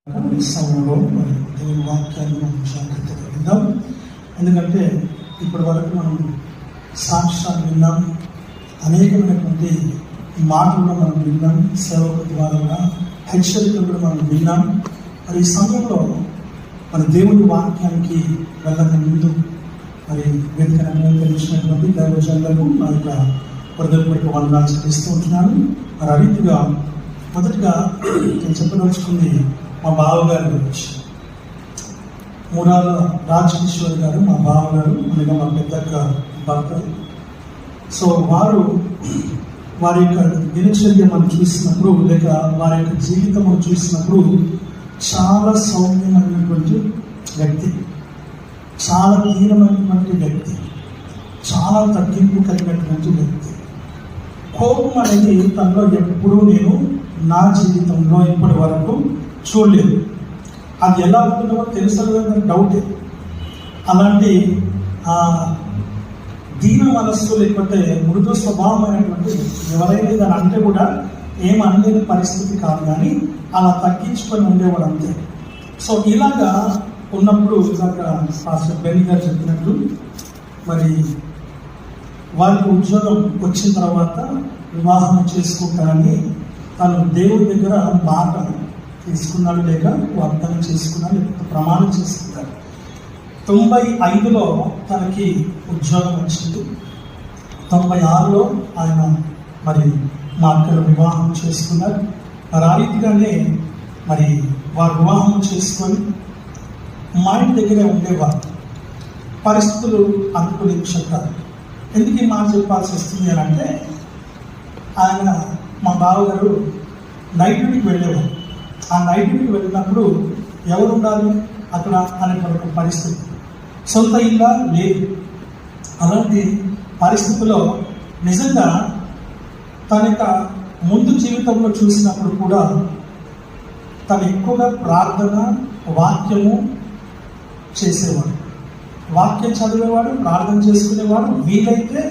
ఈ సమయంలో మరి దేవుని వాక్యాన్ని మనం జాగ్రత్తగా విందాం. ఎందుకంటే ఇప్పటి వరకు మనం సాక్ష్యాలు విన్నాం, అనేకమైనటువంటి మాటలను మనం విన్నాం, సేవకుల ద్వారా హెచ్చరికలు కూడా మనం విన్నాం. మరి ఈ సమయంలో మన దేవుని వాక్యానికి వెళ్ళక ముందు మరి వేదికను తెలిసినటువంటి దైవజనులకు నా యొక్క హృదయపూర్వక వందనాలు చెల్లిస్తూ ఉంటున్నాను. మరి ఆ రీతిగా మొదటిగా నేను చెప్పదలుచుకుంది మా బావగారి గురించి. మూరాల రాజకిషోర్ గారు మా బావగారు, అనగా మా పెద్దక్క భర్త. సో వారి యొక్క దినచర్య మనం చూసినప్పుడు, లేక వారి యొక్క జీవితం మనం చూసినప్పుడు చాలా సౌమ్యమైనటువంటి వ్యక్తి, చాలా దీనమైనటువంటి వ్యక్తి, చాలా తగ్గింపు కలిగినటువంటి వ్యక్తి. కోపం అనేది తనలో ఎప్పుడూ నేను నా జీవితంలో ఇప్పటి వరకు చూడలేదు. అది ఎలా ఉంటుందో తెలుసలేదని డౌటే. అలాంటి దీన మనస్సు లేకపోతే మృదు స్వభావమైనటువంటి ఎవరైనా దాని అంటే కూడా ఏమనలేని పరిస్థితి కాదు, కానీ అలా తగ్గించుకొని ఉండేవాడు అంతే. సో ఇలాగా ఉన్నప్పుడు పాస్టర్ బెన్నీ గారు చెప్పినట్టు మరి వారికి ఉద్యోగం వచ్చిన తర్వాత వివాహం చేసుకుంటానని తను దేవుడి దగ్గర మాట తీసుకున్నాడు, లేక వాగ్దానం చేసుకున్నాడు, లేకపోతే ప్రమాణం చేసుకున్నాడు. 95లో తనకి ఉద్యోగం వచ్చింది. 96లో ఆయన మరి మా అక్కలు వివాహం చేసుకున్నారు. మరి ఆ రీతిగానే మరి వారు వివాహం చేసుకొని మా ఇంటి దగ్గరే ఉండేవారు. పరిస్థితులు అనుకూలించారు. ఎందుకు ఈ మాట చెప్పాల్సి వస్తుంది అని అంటే, ఆయన మా బావగారు నైట్ డ్యూటీకి వెళ్ళేవారు. ఆ నైట్ డ్యూటీకి వెళ్ళినప్పుడు ఎవరు ఉండాలి అక్కడ అనేటువంటి పరిస్థితి, సొంత ఇల్లా లేదు. అలాంటి పరిస్థితుల్లో నిజంగా తన యొక్క ముందు జీవితంలో చూసినప్పుడు కూడా తను ఎక్కువగా ప్రార్థన, వాక్యము చేసేవాడు, వాక్యం చదివేవాడు, ప్రార్థన చేసుకునేవాడు, వీలైతే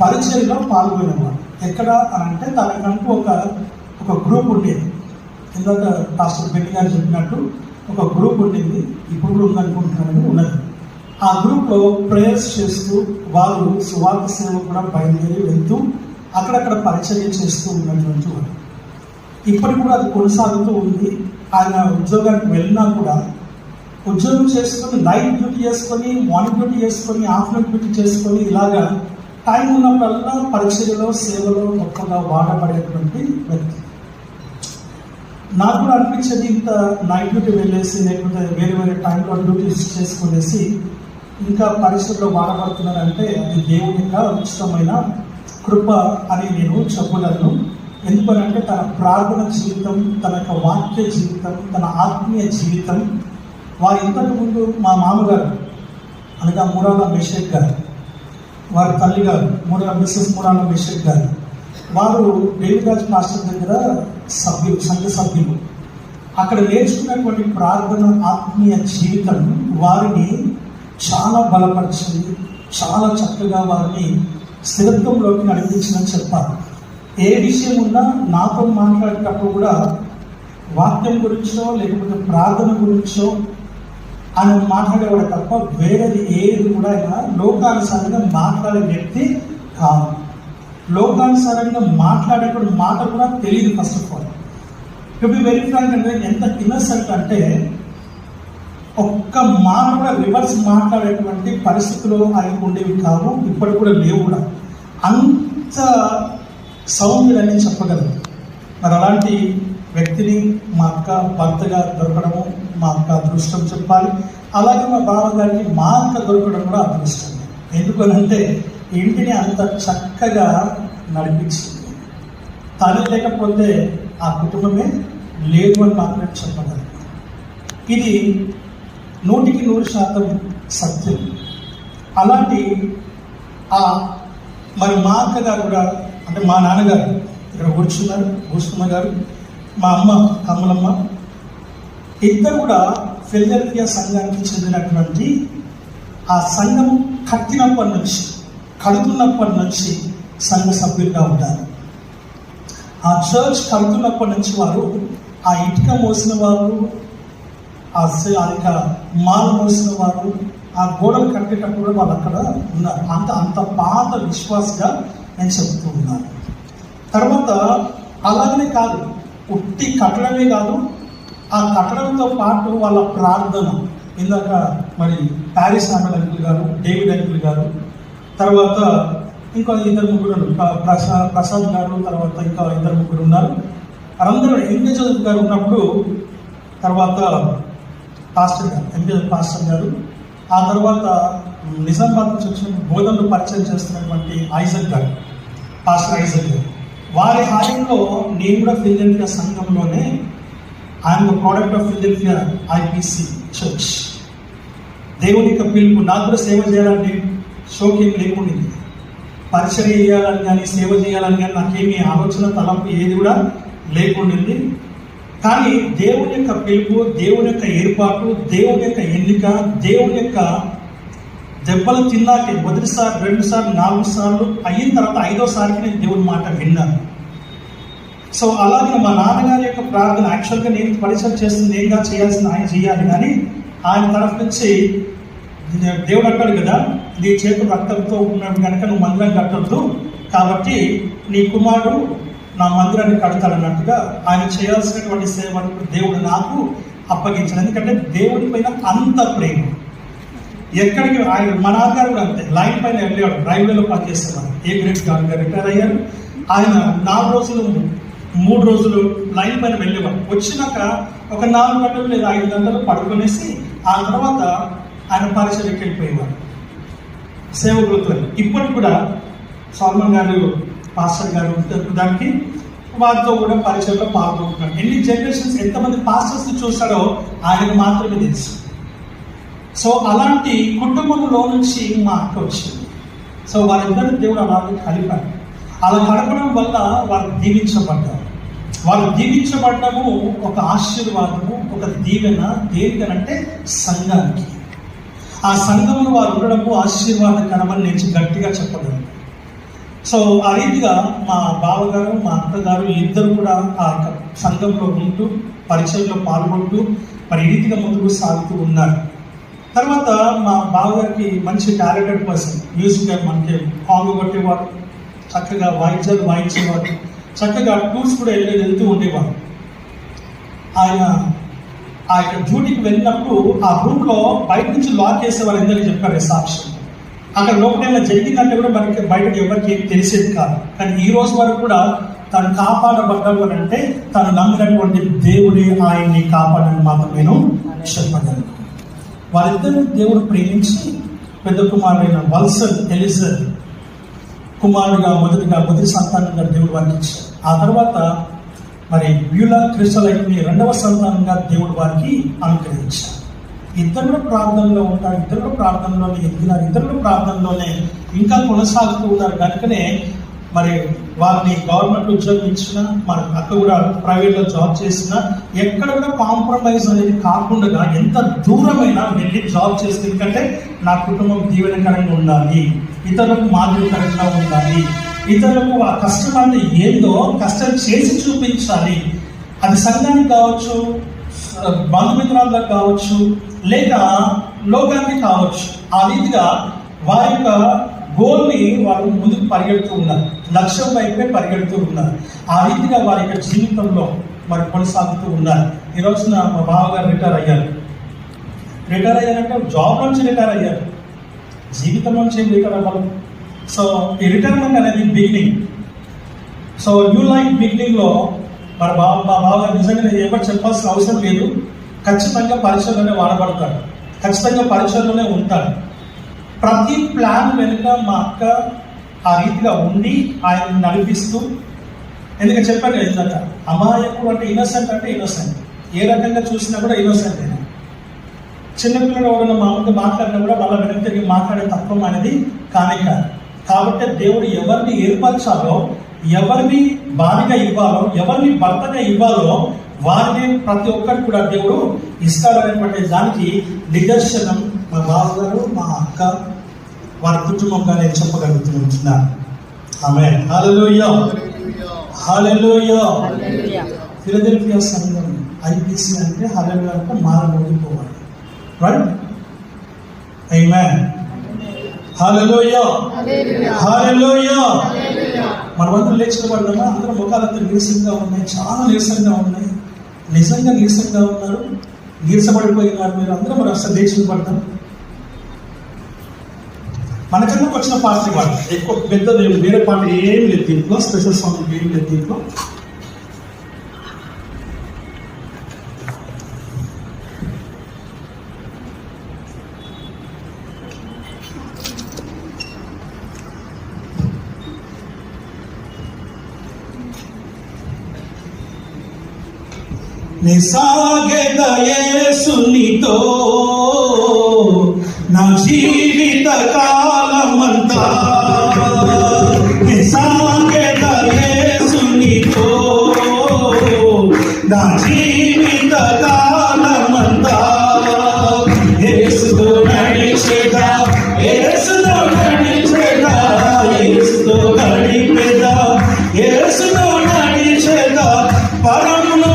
పరిచర్యలో పాల్గొనేవాడు. ఎక్కడ అని అంటే తనకంటూ ఒక గ్రూప్ ఉండేది. ఇందాక పాస్టర్ బెన్నీ గారు చెప్పినట్టు ఒక గ్రూప్ ఉండింది, ఇప్పుడు కూడా ఉందనుకుంటున్నానని ఉన్నది. ఆ గ్రూప్లో ప్రేయర్స్ చేస్తూ వారు సువార్త సేవ కూడా బయలుదేరి వెళ్తూ అక్కడక్కడ పరిచర్య చేస్తూ ఉన్నటువంటి వారు. ఇప్పటికి కూడా అది కొనసాగుతూ ఉంది. ఆయన ఉద్యోగానికి వెళ్ళినా కూడా ఉద్యోగం చేసుకొని నైట్ డ్యూటీ చేసుకొని, మార్నింగ్ డ్యూటీ చేసుకొని, ఆఫ్టర్నూన్ డ్యూటీ చేసుకొని, ఇలాగా టైం ఉన్నప్పుడల్లా పరిచర్యలో సేవలో గొప్పగా వాడబడేటువంటి వ్యక్తి. నాకు కూడా అనిపించేది, ఇంత నైట్ డ్యూటీ వెళ్ళేసి లేకపోతే వేరే వేరే టైంలో డ్యూటీస్ చేసుకునేసి ఇంకా పరిస్థితుల్లో వాడబడుతున్నారంటే అది దేవుని యొక్క ఉచితమైన కృప అని నేను చెప్పగలను. ఎందుకనంటే తన ప్రార్థన జీవితం, తన యొక్క వాక్య జీవితం, తన ఆత్మీయ జీవితం. వారి ఇంతకు ముందు మా మామగారు అనగా మూరాల మేషక్ గారు, వారి తల్లి గారు మిస్సెస్ మూరాల మేషక్ గారు, వారు దేవిరాజ్ పాస్టర్ దగ్గర సంఘ సభ్యులు. అక్కడ నేర్చుకున్నటువంటి ప్రార్థన, ఆత్మీయ జీవితం వారిని చాలా బలపరిచింది, చాలా చక్కగా వారిని స్థిరత్వంలోకి నడిపించిందని చెప్పారు. ఏ విషయం ఉన్నా నాతో మాట్లాడేటప్పుడు కూడా వాక్యం గురించో లేకపోతే ప్రార్థన గురించో ఆయన మాట్లాడేవాడు తప్ప వేరేది ఏది కూడా ఆయన లోకానుసారంగా మాట్లాడే వ్యక్తి కాదు. లోకానుసారంగా మాట్లాడేటువంటి మాట కూడా తెలియదు. First of all to be very frank అంటే ఎంత ఇన్నసెంట్ అంటే ఒక్క మాట కూడా రివర్స్ మాట్లాడేటువంటి పరిస్థితులు ఆయనకు ఉండేవి కావు, ఇప్పటికి కూడా లేవు కూడా. అంత సౌమ్యుడని చెప్పగలరు. మరి అలాంటి వ్యక్తిని మా అక్క భర్తగా దొరకడము మా అక్క అదృష్టం చెప్పాలి. అలాగే మా బావగారికి మా అక్క దొరకడం కూడా అదృష్టం. ఎందుకనంటే ఇంటిని అంత చక్కగా నడిపించింది. తను లేకపోతే ఆ కుటుంబమే లేదు అని మాత్రమే చెప్పగలరు. ఇది 100% సత్యం. అలాంటి మరి మా అక్కగారు కూడా, అంటే మా నాన్నగారు ఇక్కడ కూర్చున్నారు, భూషమ్మ గారు, మా అమ్మ కమలమ్మ, ఇద్దరు కూడా ఫిలదెల్ఫియా సంఘానికి చెందినటువంటి ఆ సంఘం కడుతున్నప్పటి నుంచి సంఘ సభ్యులుగా ఉంటారు. ఆ చర్చ్ కడుతున్నప్పటి నుంచి వారు ఆ ఇటుక మోసిన వారు, ఇంకా మాల మోసిన వారు ఆ గోడలు కట్టేటప్పుడు వాళ్ళు అక్కడ ఉన్నారు. అంత పాత విశ్వాసగా నేను చెప్తూ ఉన్నాను. తర్వాత అలాగనే కాదు, ఉట్టి కట్టడమే కాదు, ఆ కట్టడంతో పాటు వాళ్ళ ప్రార్థన. ఇందాక మరి ప్యారిస్ ఆమెల్ అంకుల్ గారు, డేవిడ్ అంకుల్ గారు, తర్వాత ఇంకా ఇద్దరు ముగ్గురు, ప్రసాద్ గారు, తర్వాత ఇంకా ఇద్దరు ముగ్గురు ఉన్నారు. అందరూ ఎంగేజ్ గారు ఉన్నప్పుడు, తర్వాత పాస్టర్ గారు, ఎంగేజ్ పాస్టర్ గారు, ఆ తర్వాత నిజామాబాద్ నుంచి వచ్చిన బోధనలు పరిచయం చేస్తున్నటువంటి ఐజక్ గారు, పాస్టర్ ఐజక్ గారు, వారి హాయంలో నేను కూడా ఫిలడెల్ఫియా సంఘంలోనే I'm the product of Philadelphia IPC church. దేవుని యొక్క పిలుపు, నాకు కూడా సేవ చేయాలని షోకేం లేకుండా, పరిచయం చేయాలని కానీ సేవ చేయాలని కానీ నాకేమీ ఆలోచన తలంపు ఏది కూడా లేకుండింది. కానీ దేవుని యొక్క పిలుపు, దేవుని యొక్క ఏర్పాటు, దేవుని యొక్క ఎన్నిక, దేవుని యొక్క దెబ్బలు తిన్నాకే మొదటిసారి, 2 సార్లు, 4 సార్లు అయిన తర్వాత 5వ సారికి నేను దేవుని మాట విన్నాను. సో అలాగే మా నాన్నగారి యొక్క ప్రార్థన, యాక్చువల్గా నేను పరిచయం చేస్తుంది ఏంగా చేయాల్సింది ఆయన చేయాలి, కానీ ఆయన తరఫు నుంచి దేవుడు అంటాడు కదా, నీ చేతులు రక్తంతో ఉన్నాడు కనుక నువ్వు మందిరం కట్టద్దు, కాబట్టి నీ కుమారుడు నా మందిరాన్ని కడతాడన్నట్టుగా ఆయన చేయాల్సినటువంటి సేవను దేవుడు నాకు అప్పగించాడు. ఎందుకంటే దేవుడి పైన అంత ప్రేమ. ఎక్కడికి ఆయన, మా నాన్నగారు కూడా అంతే, లైన్ పైన వెళ్ళేవాడు, రైల్వేలో పనిచేసేవాడు. ఏ గ్రేడ్ గారు రిటైర్ అయ్యారు. ఆయన 4 రోజులు 3 రోజులు లైన్ పైన వెళ్ళేవాడు. వచ్చినాక ఒక 4 గంటలు లేదా 5 గంటలు పడుకునేసి ఆ తర్వాత ఆయన పరిచయకి వెళ్ళిపోయేవాడు, సేవకులతో. ఇప్పటికి కూడా సల్మాన్ గారు, పాస్టర్ గారు దానికి వారితో కూడా పరిచయంలో పాల్గొంటున్నాడు. ఎన్ని జనరేషన్స్, ఎంతమంది పాస్టర్స్ చూస్తాడో ఆయనకు మాత్రమే తెలుసు. సో అలాంటి కుటుంబంలో నుంచి మా అక్క వచ్చింది. సో వారిద్దరు దేవుడు అలాగే కలిపారు. అలా కలపడం వల్ల వారు దీవించబడ్డారు. వాళ్ళు దీవించబడ్డము ఒక ఆశీర్వాదము, ఒక దీవెన. దేనికనంటే సంఘానికి. ఆ సంఘంలో వారు ఉండడము ఆశీర్వాదకరమని నేను గట్టిగా చెప్పగలను. సో ఆ రీతిగా మా బావగారు, మా అక్కగారు ఇద్దరు కూడా ఆ సంఘంలో ఉంటూ పరిచయంలో పాల్గొంటూ మరి ఈ రీతిగా ముందుకు సాగుతూ ఉన్నారు. తర్వాత మా బావగారికి మంచి టాలెంటెడ్ పర్సన్, మ్యూజిక్ మనకి కాంగు కొట్టేవారు, చక్కగా వాయిద్యాలు వాయించేవారు, చక్కగా టూర్స్ కూడా వెళ్తూ ఉండేవారు. ఆయన డ్యూటీకి వెళ్ళినప్పుడు ఆ రూమ్లో బయట నుంచి లాక్ చేసేవారు. ఎందుకు చెప్పారు సాక్ష్యం, అక్కడ లోపల జరిగిందంటే కూడా మనకి బయటకు ఎవరికి ఏం తెలిసేది కాదు. కానీ ఈ రోజు వరకు కూడా తను కాపాడబడ్డాడు అని అంటే తను నమ్మినటువంటి దేవుడే ఆయన్ని కాపాడని మాత్రం నేను చెప్పగలను. వారిద్దరూ దేవుడు ప్రేమించి పెద్ద కుమారుడైన వల్సన్ ఎలిజర్ కుమారుడిగా మొదటి సంతానంగా దేవుడు వారికి ఇచ్చారు. ఆ తర్వాత మరి బ్యూలా క్రిస్టలైట్ని 2వ సంతానంగా దేవుడు వారికి అనుగ్రహించారు. ఇద్దరు ప్రార్థనలో ఉంటారు, ఇద్దరు ప్రార్థనలోనే ఎదిగినారు, ఇద్దరు ప్రార్థనలోనే ఇంకా కొనసాగుతూ ఉన్నారు. కనుకనే మరి వారిని గవర్నమెంట్ ఉద్యోగం ఇచ్చినా, మన అక్క కూడా ప్రైవేట్లో జాబ్ చేసినా ఎక్కడ కూడా కాంప్రమైజ్ అనేది కాకుండా ఎంత దూరమైనా వెళ్ళి జాబ్ చేస్తే, ఎందుకంటే నా కుటుంబం దీవెనకరంగా ఉండాలి, ఇతరులకు మాదిరికరంగా ఉండాలి, ఇతరులకు ఆ కష్టం అంటే ఏందో కష్టం చేసి చూపించాలి. అది సంఘానికి కావచ్చు, బంధుమిత్రాలకు కావచ్చు, లేక లోకానికి కావచ్చు. ఆ రీతిగా వారి యొక్క గోల్ని వారు ముందుకు పరిగెడుతూ ఉన్నారు, లక్ష్యం వైపే పరిగెడుతూ ఉన్నారు. ఆ రీతిగా వారి యొక్క జీవితంలో మరి కొనసాగుతూ ఉన్నారు. ఈ రోజున మా బావగారు రిటైర్ అయ్యారంటే జాబ్ నుంచి రిటైర్ అయ్యారు, జీవితం నుంచి ఏం రిటైర్ అవ్వాలి. సో ఈ రిటైర్మెంట్ అనేది బిగినింగ్. సో న్యూ లైఫ్ బిగినింగ్లో మరి మా బావగారు నిజంగా ఎవరు చెప్పాల్సిన అవసరం లేదు, ఖచ్చితంగా పరిచయంలోనే వాడబడతాడు, ఖచ్చితంగా పరిచయంలోనే ఉంటాడు. ప్రతి ప్లాన్ వెనుక మా అక్క ఆ రీతిగా ఉండి ఆయన నడిపిస్తూ, ఎందుకంటే చెప్పాను ఇందాక, అమాయకుడు అంటే ఇన్నోసెంట్, ఏ రకంగా చూసినా కూడా ఇన్నోసెంట్. చిన్నపిల్లలు ఎవరైనా మా ముందు మాట్లాడినా కూడా వాళ్ళ వెనక తిరిగి మాట్లాడే తత్వం అనేది కానే కాదు. కాబట్టి దేవుడు ఎవరిని ఏర్పరచాలో, ఎవరిని భార్యగా ఇవ్వాలో, ఎవరిని భర్తగా ఇవ్వాలో వారిని ప్రతి ఒక్కరికి కూడా దేవుడు ఇస్తాడనేటువంటి దానికి నిదర్శనం మా బావగారు, మా అక్క, వారి కుటుంబంగా నేను చెప్పగలుగుతున్నాను. ఆమేన్. హల్లెలూయా, హల్లెలూయా. ఫిలడెల్ఫియా సంఘం ఐపీసీ అంటే హల్లెలూయా అంటే మారమోగిపోవాలి. రైట్? ఆమేన్. హల్లెలూయా, హల్లెలూయా. మనమందరం లేచినవాళ్ళమా? అందరం ముఖాలంతా నీరసంగా ఉన్నాయి, చాలా నీరసంగా ఉన్నాయి. నిజంగా నీరసంగా ఉన్నారు, నీరసపడిపోయినారు మీరు అందరూ. మరి అసలు లేచి పడతాం. మనకన్నా వచ్చిన పాటలు పాట ఎక్కువ పెద్ద వేరే పాట ఏమి లేదు దీంట్లో, స్పెషల్ సాంగ్ ఏమి లేదు దీంట్లో. నిసాగెద యేసునితో నా జీవిత కాలమంతా, నిసాగెద యేసునితో నా జీవిత కాలమంతా. యేసుతో నడిచేదా, యేసుతో నడిచేదా, యేసుతో గడిపేదా, యేసుతో నడిచేదా. పరమును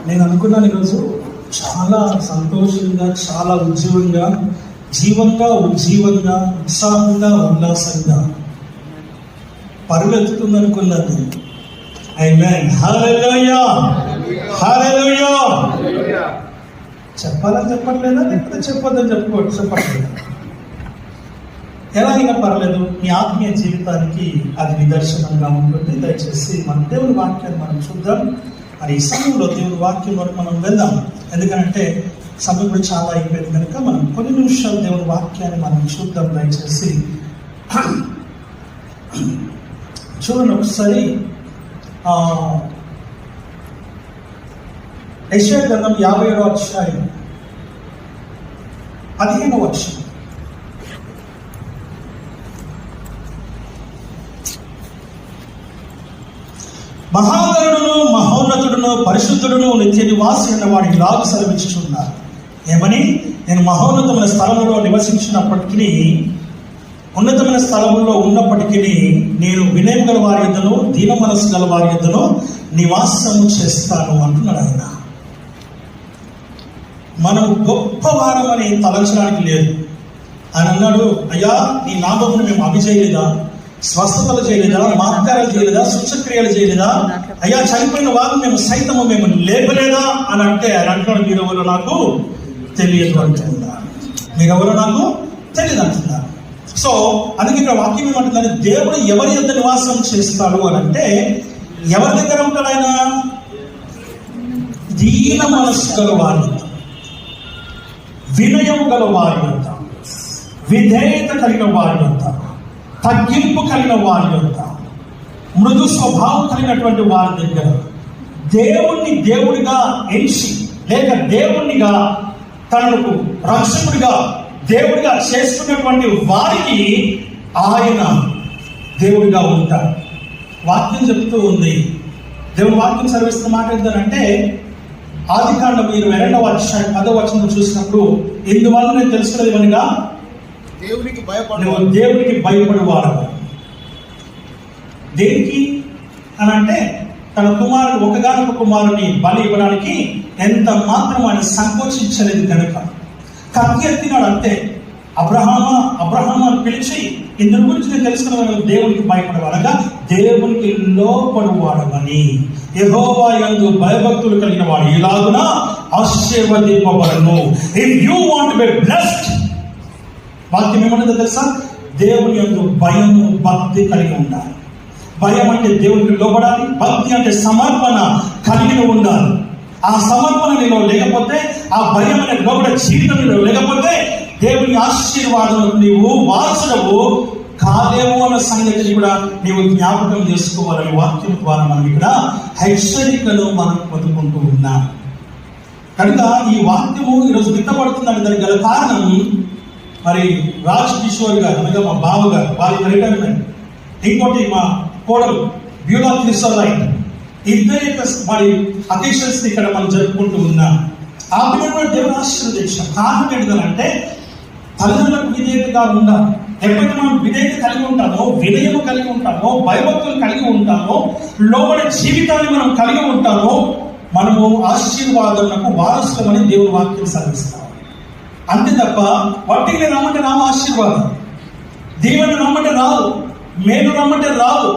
నేను అనుకున్నాను ఈరోజు చాలా సంతోషంగా, చాలా ఉజ్జీవంగా, జీవంగా, ఉజ్జీవంగా, ఉత్సాహంగా, ఉల్లాసంగా పరుగెత్తుతుంది అనుకున్నాను. ఆమేన్. హల్లెలూయా, హల్లెలూయా. చెప్పాలని చెప్పట్లేదా, లేకపోతే చెప్పొద్దని చెప్పట్లేదా? ఎలా అయినా పర్లేదు, మీ ఆత్మీయ జీవితానికి అది నిదర్శనంగా ఉంటుంది. దయచేసి మన దేవుని వాక్యాన్ని మనం చూద్దాం. మరి ఈ సమయంలో దేవుని వాక్యం వరకు మనం వెళ్దాం. ఎందుకంటే సమయం కూడా చాలా అయిపోయింది కనుక మనం కొన్ని నిమిషాలు దేవుని వాక్యాన్ని మనం చూద్దాం. దయచేసి చూడండి ఒకసారి. యెషయా గ్రంథం 57వ అధ్యాయం 15వ వచనం. మహాగణుడును, మహోన్నతుడును, పరిశుద్ధుడును, నిత్య నివాసి అన్న వాడిని లాగు సెలవించుచున్నారు. ఏమని? నేను మహోన్నతమైన స్థలంలో నివసించినప్పటికీ, ఉన్నతమైన స్థలంలో ఉన్నప్పటికీ నేను వినయం గల వారి యొద్దను, దీన మనస్సు గల వారి యొద్దను నివాసము చేస్తాను అంటున్నాడు ఆయన. మనం గొప్పవారం అని తలంచడానికి లేదు. ఆయన అన్నాడు, అయ్యా నీ నామమును మేము అభిజయలేదా, స్వస్థతలు చేయలేదా, మహత్కారాలు చేయలేదా, సూచక్రియలు చేయలేదా, అయ్యా చనిపోయిన వారు మేము లేపలేదా అని అంటే ఆయన అంటున్నాడు, మీరెవరో నాకు తెలియదు అంటున్నా. మీరెవరో నాకు తెలియదు అంటున్నారు. సో అందుకే ఇక్కడ వాక్యం ఏమంటుందంటే దేవుడు ఎవరి యొద్ద నివాసం చేస్తాడు అని అంటే ఎవరి దగ్గర ఉంటాడు ఆయన? దీన మనస్సు గల వారి యొద్ద, వినయం గల వారి యొద్ద, విధేయత కలిగిన వారి యొద్ద, తగ్గింపు కలిగిన వారి యొద్ద, మృదు స్వభావం కలిగినటువంటి వారి దగ్గర దేవుణ్ణి దేవుడిగా ఎంచి లేక దేవుణ్ణిగా తనకు రక్షకుడిగా దేవుడిగా చేసుకున్నటువంటి వారికి ఆయన దేవుడిగా ఉంటారు. వాక్యం చెప్తూ ఉంది. దేవుని వాక్యం సర్విస్తున్న మాట ఏంటంటే ఆదికాండం 22వ అధ్యాయం 10వ వచనం చూసినప్పుడు ఇందువల్ల నేను తెలుసుకున్నది ఏమనగా దేవునికి భయపడేవాడు. దేనికి అని అంటే తన కుమారుడు ఒకగానొక కుమారుని బలి ఇవ్వడానికి ఎంత మాత్రం ఆయన సంకోచించలేదు కనుక కత్తి ఎత్తినాడు అంతే. అబ్రహాము అని పిలిచి ఇందుని గురించి నేను తెలుసుకున్న దేవునికి భయపడేవాడగా దేవునికి లోపడవాడమని యెహోవా యందు భయభక్తులు కలిగిన వాడు ఇలాగున ఆశీర్వదింపబడును. If you want be blessed, వాక్యం ఏమంటుందో తెలుసా? దేవుని యందు భయము భక్తి కలిగి ఉండాలి. భయం అంటే దేవునికి లోబడాలి, భక్తి అంటే సమర్పణ కలిగి ఉండాలి. ఆ సమర్పణ నీలో లేకపోతే, ఆ భయం అనే లోబడ జీవితం నీలో లేకపోతే దేవుని ఆశీర్వాదం నీవు వారసుడవు కాలేవు అన్న సంగతిని కూడా నీవు జ్ఞాపకం చేసుకోవాలని వాక్యం ద్వారా మనం ఇక్కడ హెచ్చరికలు మనం పొందుకుంటూ ఉన్నాం. కనుక ఈ వాక్యము ఈరోజు విత్తబడుతుందని దానికి గల కారణం మరి రాజ్ కిషోర్ గారు అనగా మా బావ గారు వారి రిటైర్మెంట్, ఇంకోటి మా కోడలు బ్యూలా త్రిసోలైట్, ఇద్దరి వారి అకేషన్స్ ఇక్కడ మనం జరుపుకుంటూ ఉన్నాం. ఆ విధంగా దేవుడు ఆశీర్వదించాం. కారణం ఏంటంటే తల్లిదండ్రులకు విధేయతగా ఉండాలి. ఎప్పుడైతే మనం విధేయత కలిగి ఉంటామో, వినయము కలిగి ఉంటామో, భయభక్తులు కలిగి ఉంటామో, లోబడే జీవితాన్ని మనం కలిగి ఉంటామో మనము ఆశీర్వాదములకు వారసులమని దేవుని వాక్యం సాధిస్తాం. అంతే తప్ప వాటిని రమ్మంటే రావు ఆశీర్వాదం, దేవుని రమ్మంటే రాదు, మేలు రమ్మంటే రాదు.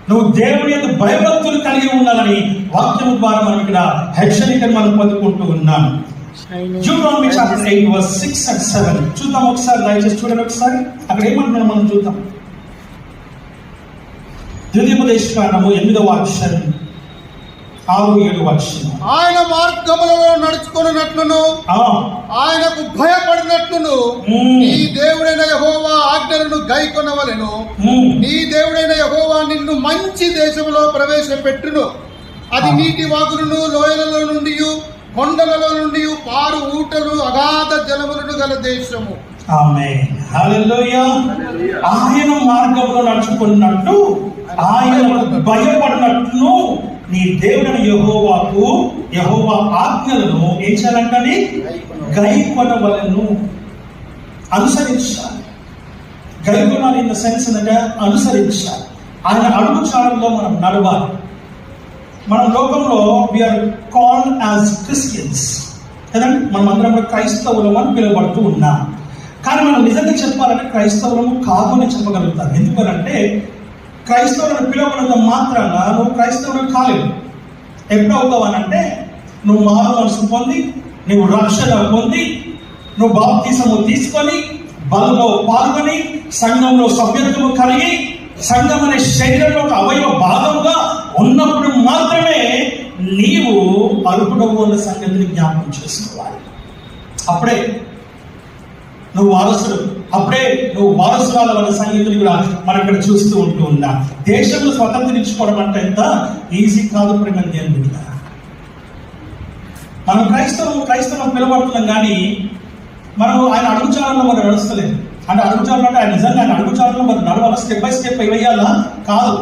నువ్వు దేవుని యొక్క భయభక్తులు కలిగి ఉండాలని వాక్యం ద్వారా మనం ఇక్కడ హెచ్చరికను మనం పొందుకుంటూ ఉన్నాం. Deuteronomy chapter 8 verse 6 and 7 చూద్దాం ఒకసారి, దయచేసి చూడండి ఒకసారి. అక్కడ ఏమంటున్నాడు మనం చూద్దాం. ద్వితీయోపదేశకాండము 8వ అధ్యాయం 6-7 వచనం. ఆయన మార్గములలో నడుచుకొనున్నట్లును ఆయనకు భయపడినట్లును నీ దేవుడైన యెహోవా ఆజ్ఞలను గైకొనవలెను. నీ దేవుడైన యెహోవా నిన్ను మంచి దేశంలో ప్రవేశపెట్టును. అది నీటి వాగులను, లోయలలో నుండి, కొండలలో నుండి పారు ఊటలు, అగాధ జలములను గల దేశము. ఆమేన్, హల్లెలూయా. ఆయన మార్గంలో నడుచుకున్నట్టు, ఆయన భయపడినట్లు నీ దేవుడైన యెహోవా ఆజ్ఞలను ఏం చేయాలంటే గైకొనవలెను, అనుసరించాలి. గైకొనాలి ఇన్ ద సెన్స్ అంటే అనుసరించాలి. ఆయన అడుగుచాడల్లో మనం నడవాలి. మన లోకంలో వీఆర్ కాల్డ్ యాజ్ క్రిస్టియన్స్ కదండి. మనం అందరం క్రైస్తవులం అని పిలువబడుతూ ఉన్నాం. కానీ మనం నిజంగా చెప్పాలంటే క్రైస్తవులము కాదు అని చెప్పగలుగుతారు. ఎందుకనంటే క్రైస్తవులను పిలువబడిన మాత్రాన నువ్వు క్రైస్తవుడు కాలేవు. ఎప్పుడు అవుతావనంటే నువ్వు మారు మనసు పొంది, నువ్వు రక్షణ పొంది, నువ్వు బాప్తిసము తీసుకొని, బలలో పాల్గొని, సంఘంలో సభ్యత్వము కలిగి, సంఘం అనే శరీరంలో ఒక అవయవ భాగంగా ఉన్నప్పుడు మాత్రమే నీవు అర్హుడవు అన్న సంగతిని జ్ఞాపకం చేసుకోవాలి. అప్పుడే నువ్వు వారసుడు, అప్పుడే నువ్వు వారసురాలు అన్న సంగతిని కూడా మనం ఇక్కడ చూస్తూ ఉంటూ ఉన్నాం. దేశంలో స్వతంత్రించుకోవడం అంటే ఎంత ఈజీ కాదు. మనం క్రైస్తవం పిలవడుతున్నాం కానీ మనం ఆయన అడుగుచారంలో మనం నడుస్తలేదు. అంటే అడుగుచారులు అంటే ఆయన నిజంగా ఆయన అడుగుచారులో మనం నడవాలి, స్టెప్ బై స్టెప్ వేయాలా కాదు.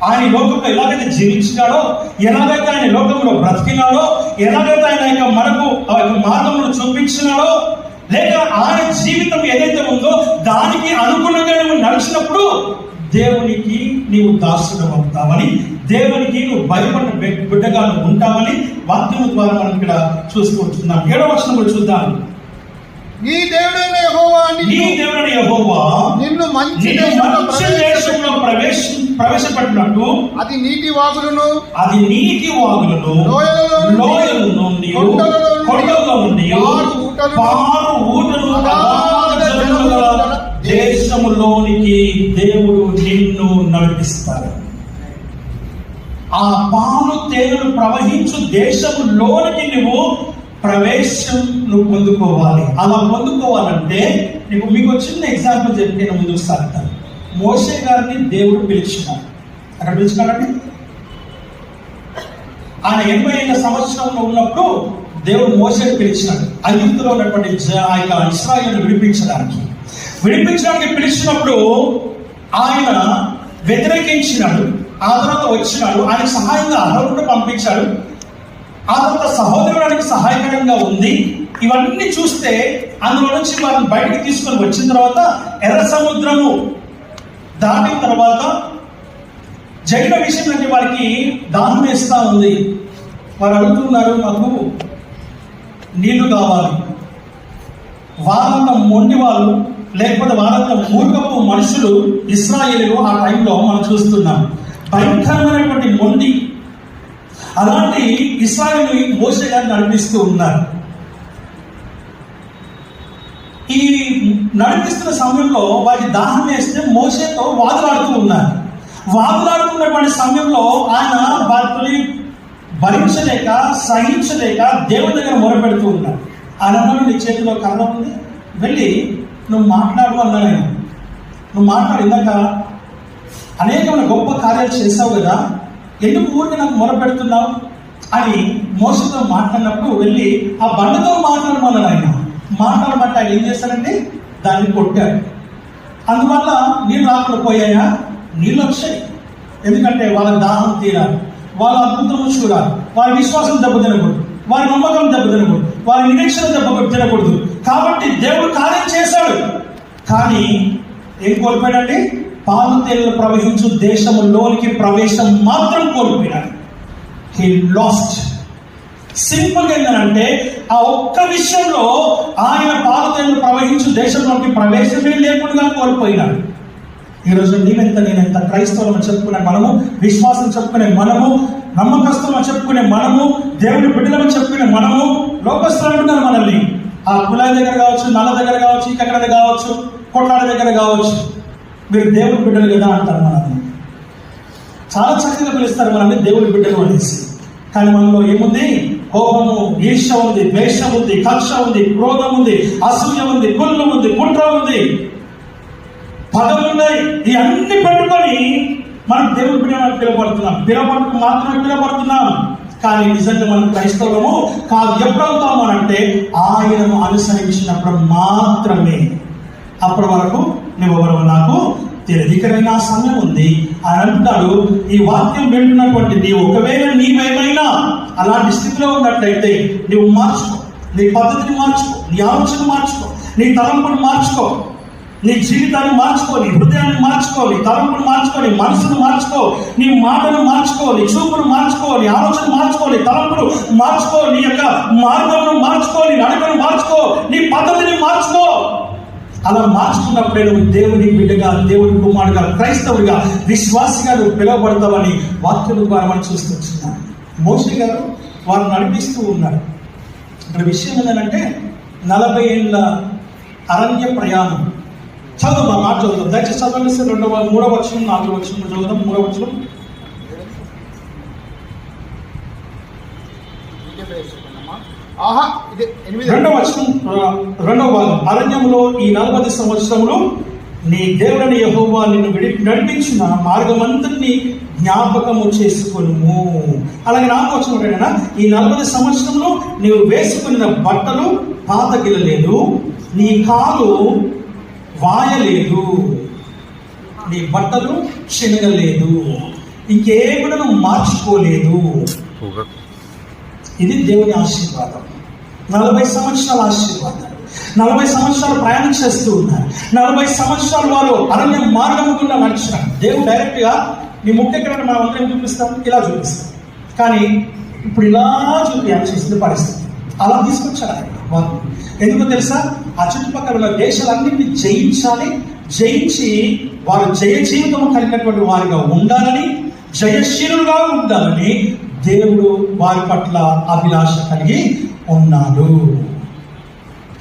ఆయన లోకంలో ఎలాగైతే జీవించినాడో, ఎలాగైతే ఆయన లోకంలో బ్రతికినాడో, ఎలాగైతే ఆయన మనకు మార్గమును చూపించినాడో, లేక ఆయన జీవితం ఏదైతే ఉందో దానికి అనుగుణంగా నువ్వు నడిచినప్పుడు దేవునికి నీవు దాసుడు అవుతావని, దేవునికి నువ్వు భయపడిన బిడ్డగా ఉంటావని వాక్యం ద్వారా మనం ఇక్కడ చూసుకుంటున్నాం. 7వ వచనం కూడా చూద్దాం. నీ దేవుడైన యెహోవా నిన్ను మంచి దేశంలో ప్రవేశపెట్టినట్టు అది నీటి వాగులను, లోయల నుండి, కొండలలో నుండి పారు ఊటలు, జనముల దేశములోనికి దేవుడు నిన్ను నడిపిస్తాడు. ఆ పాలు తేనెలు ప్రవహించు దేశములోనికి నువ్వు ప్రవేశం నువ్వు పొందుకోవాలి. అలా పొందుకోవాలంటే మీకు చిన్న ఎగ్జాంపుల్ చెప్పి నేను ముందుకు సాగుతాను. మోషే గారిని దేవుడు పిలిచినాడు. అక్కడ పిలిచినాడండి. ఆయన 80 సంవత్సరంలో ఉన్నప్పుడు దేవుడు మోషేని పిలిచినాడు. ఐగుప్తులో ఉన్నటువంటి ఆ యొక్క ఇశ్రాయేలును విడిపించడానికి పిలిచినప్పుడు ఆయన వ్యతిరేకించినాడు. ఆ తర్వాత వచ్చినాడు. ఆయన సహాయంగా అహరోనును పంపించాడు. ఆ తర్వాత సహోదరుడానికి సహాయకరంగా ఉంది. ఇవన్నీ చూస్తే అందులో నుంచి వారిని బయటకు తీసుకొని వచ్చిన తర్వాత ఎర్ర సముద్రము దాటిన తర్వాత జరిగిన విషయం అంటే వారికి దాహం వేస్తా ఉంది. వారు అడుగుతున్నారు, మాకు నీళ్లు కావాలి. వారంలో మొండి వాళ్ళు, లేకపోతే వారంలో మూర్ఖపు మనుషులు ఇశ్రాయేలు ఆ టైంలో మనం చూస్తున్నాం. భయంకరమైనటువంటి మొండి. అలాంటి ఇశ్రాయేలు మోషే గారిని నడిపిస్తూ ఉన్నారు. ఈ నడిపిస్తున్న సమయంలో వారికి దాహం వేస్తే మోషేతో వాదులాడుతూ ఉన్నారు. వాదులాడుతున్నటువంటి సమయంలో ఆయన వారిని భరించలేక సహించలేక దేవుని దగ్గర మొరపెడుతూ ఉన్నారు. ఆయన నీ చేతిలో కర్ర ఉంది, వెళ్ళి నువ్వు మాట్లాడు అన్నాడు. ఆయన నువ్వు మాట్లాడు, ఇందాక అనేకమైన గొప్ప కార్యాలు చేసావు కదా, ఎందుకు ఊరికి నాకు మొరపెడుతున్నావు అని మోసతో మాట్లాడినప్పుడు వెళ్ళి ఆ బండతో మాట్లాడమన్నాడు. ఆయన మాట్లాడబట్టి ఆయన ఏం చేశారంటే దాన్ని కొట్టారు. అందువల్ల నీళ్ళు రాకుండా పోయాయా? నీళ్ళు వచ్చాయి. ఎందుకంటే వాళ్ళ దాహం తీరాలి, వాళ్ళ అద్భుతం చూడాలి, వారి విశ్వాసం దెబ్బతినకూడదు, వారి నమ్మకం దెబ్బతినకూడదు, వారి నిరీక్షణ దెబ్బతినకూడదు. కాబట్టి దేవుడు కార్యం చేశాడు. కానీ ఏం కోల్పోయాడండి? పాలు తేనెలు ప్రవహించు దేశంలోనికి ప్రవేశం మాత్రం కోల్పోయాడు. He lost. సింపుల్ ఏంటంటే ఆ ఒక్క విషయంలో ఆయన పాలు తేనెలు ప్రవహించు దేశంలోకి ప్రవేశమే లేకుండా కోల్పోయినాడు. ఈరోజు నేనెంత క్రైస్తవులను చెప్పుకునే మనము, విశ్వాసం చెప్పుకునే మనము, నమ్మకస్తులను చెప్పుకునే మనము, దేవుడి బిడ్డలను చెప్పుకునే మనము, లోకస్తులు అంటున్నారు మనల్ని. ఆ కులాయి దగ్గర కావచ్చు, నల్ల దగ్గర కావచ్చు, ఇక్కడ కావచ్చు, కొట్లాడ దగ్గర కావచ్చు, మీరు దేవుడి బిడ్డలు కదా అంటారు మనల్ని. చాలా చక్కగా పిలుస్తారు మనల్ని దేవుడి బిడ్డలు అనేసి. కానీ మనలో ఏముంది? కోపము, ఈర్ష్య ఉంది, ద్వేషం ఉంది, కక్ష ఉంది, క్రోధం ఉంది, అసూయ ఉంది, కుళ్ళు ఉంది, కుట్ర ఉంది, పదవులు ఉన్నాయి. ఇవన్నీ పెట్టుకొని మనం దేవుడి బిడ్డలను పిలవబడుకు మాత్రమే పిలవబడుతున్నాం. కానీ నిజంగా మనం క్రైస్తవులము కాదు. ఎప్పుడవుతాము అంటే ఆయనను అనుసరించినప్పుడు మాత్రమే. అప్పటి వరకు నువ్వెవరో నాకు తెలియదు. ఇక్కడ నా సమయం ఉంది అని అంటాడు. ఈ వాక్యం వింటున్నటువంటి నీవు ఒకవేళ నీవేమైనా అలాంటి స్థితిలో ఉన్నట్లయితే నువ్వు మార్చుకో, నీ పద్ధతిని మార్చుకో, నీ ఆలోచన మార్చుకో, నీ తలంపును మార్చుకో, నీ జీవితాన్ని మార్చుకో, నీ హృదయాన్ని మార్చుకో, నీ తలంపును మార్చుకో, నీ మనసును మార్చుకో, నీ మాటను మార్చుకో, నీ చూపును మార్చుకో, నీ ఆలోచన మార్చుకో, నీ తలంపును మార్చుకో, నీ యొక్క మార్గమును మార్చుకో, నీ నడకను మార్చుకో, నీ పద్ధతిని మార్చుకో. అలా మార్చుకున్నప్పుడే నువ్వు దేవుని బిడ్డగా, దేవుని కుమారుడుగా, క్రైస్తవుడిగా, విశ్వాసిగా నువ్వు పిలువబడతావని వాక్యం ద్వారా మనం చూస్తున్నాం. మోషే గారు వారు నడిపిస్తూ ఉన్నారు. ఇక్కడ విషయం ఏంటంటే 40 ఏళ్ళ అరణ్య ప్రయాణం. చదువు ఆ మాట చదువుతాం. దయచేసి చదవండి సార్. 3వ వచనం 4వ వచనం చదువుదాం. 3వ వచనం. రెండవ వచనం, 2వ భాగం. అరణ్యంలో ఈ 40 సంవత్సరములు నీ దేవుడైన యెహోవా నిన్ను నడిపించిన మార్గమంతటిని జ్ఞాపకము చేసుకొనుము. అలాగే 4వ వచనం ఏంటంటే ఈ 40 సంవత్సరంలో నీవు వేసుకున్న బట్టలు పాతగిలలేదు, నీ కాలు వాయలేదు, నీ బట్టలు చినగలేదు, ఇంకేమైనా నువ్వు మార్చుకోలేదు. ఇది దేవుని ఆశీర్వాదం. 40 సంవత్సరాల ఆశీర్వాదం. 40 సంవత్సరాలు ప్రయాణం చేస్తూ ఉన్నారు. 40 సంవత్సరాలు వారు అరణ్య మార్గం గుండా నడిచినారు. దేవుడు డైరెక్ట్ గా నీ ముఖ్య ఎక్కడైనా మనం అందరం చూపిస్తాం, ఇలా చూపిస్తాం. కానీ ఇప్పుడు ఇలా చూపించాల్సిన పరిస్థితి. అలా తీసుకొచ్చారు ఆయన వారు. ఎందుకో తెలుసా? ఆ చుట్టుపక్కల ఉన్న దేశాలన్నింటినీ జయించాలి, జయించి వారు జయ జీవితం కలిగినటువంటి వారిగా ఉండాలని, జయశీలుగా ఉండాలని దేవుడు వారి పట్ల అభిలాష కలిగి ఉన్నాడు.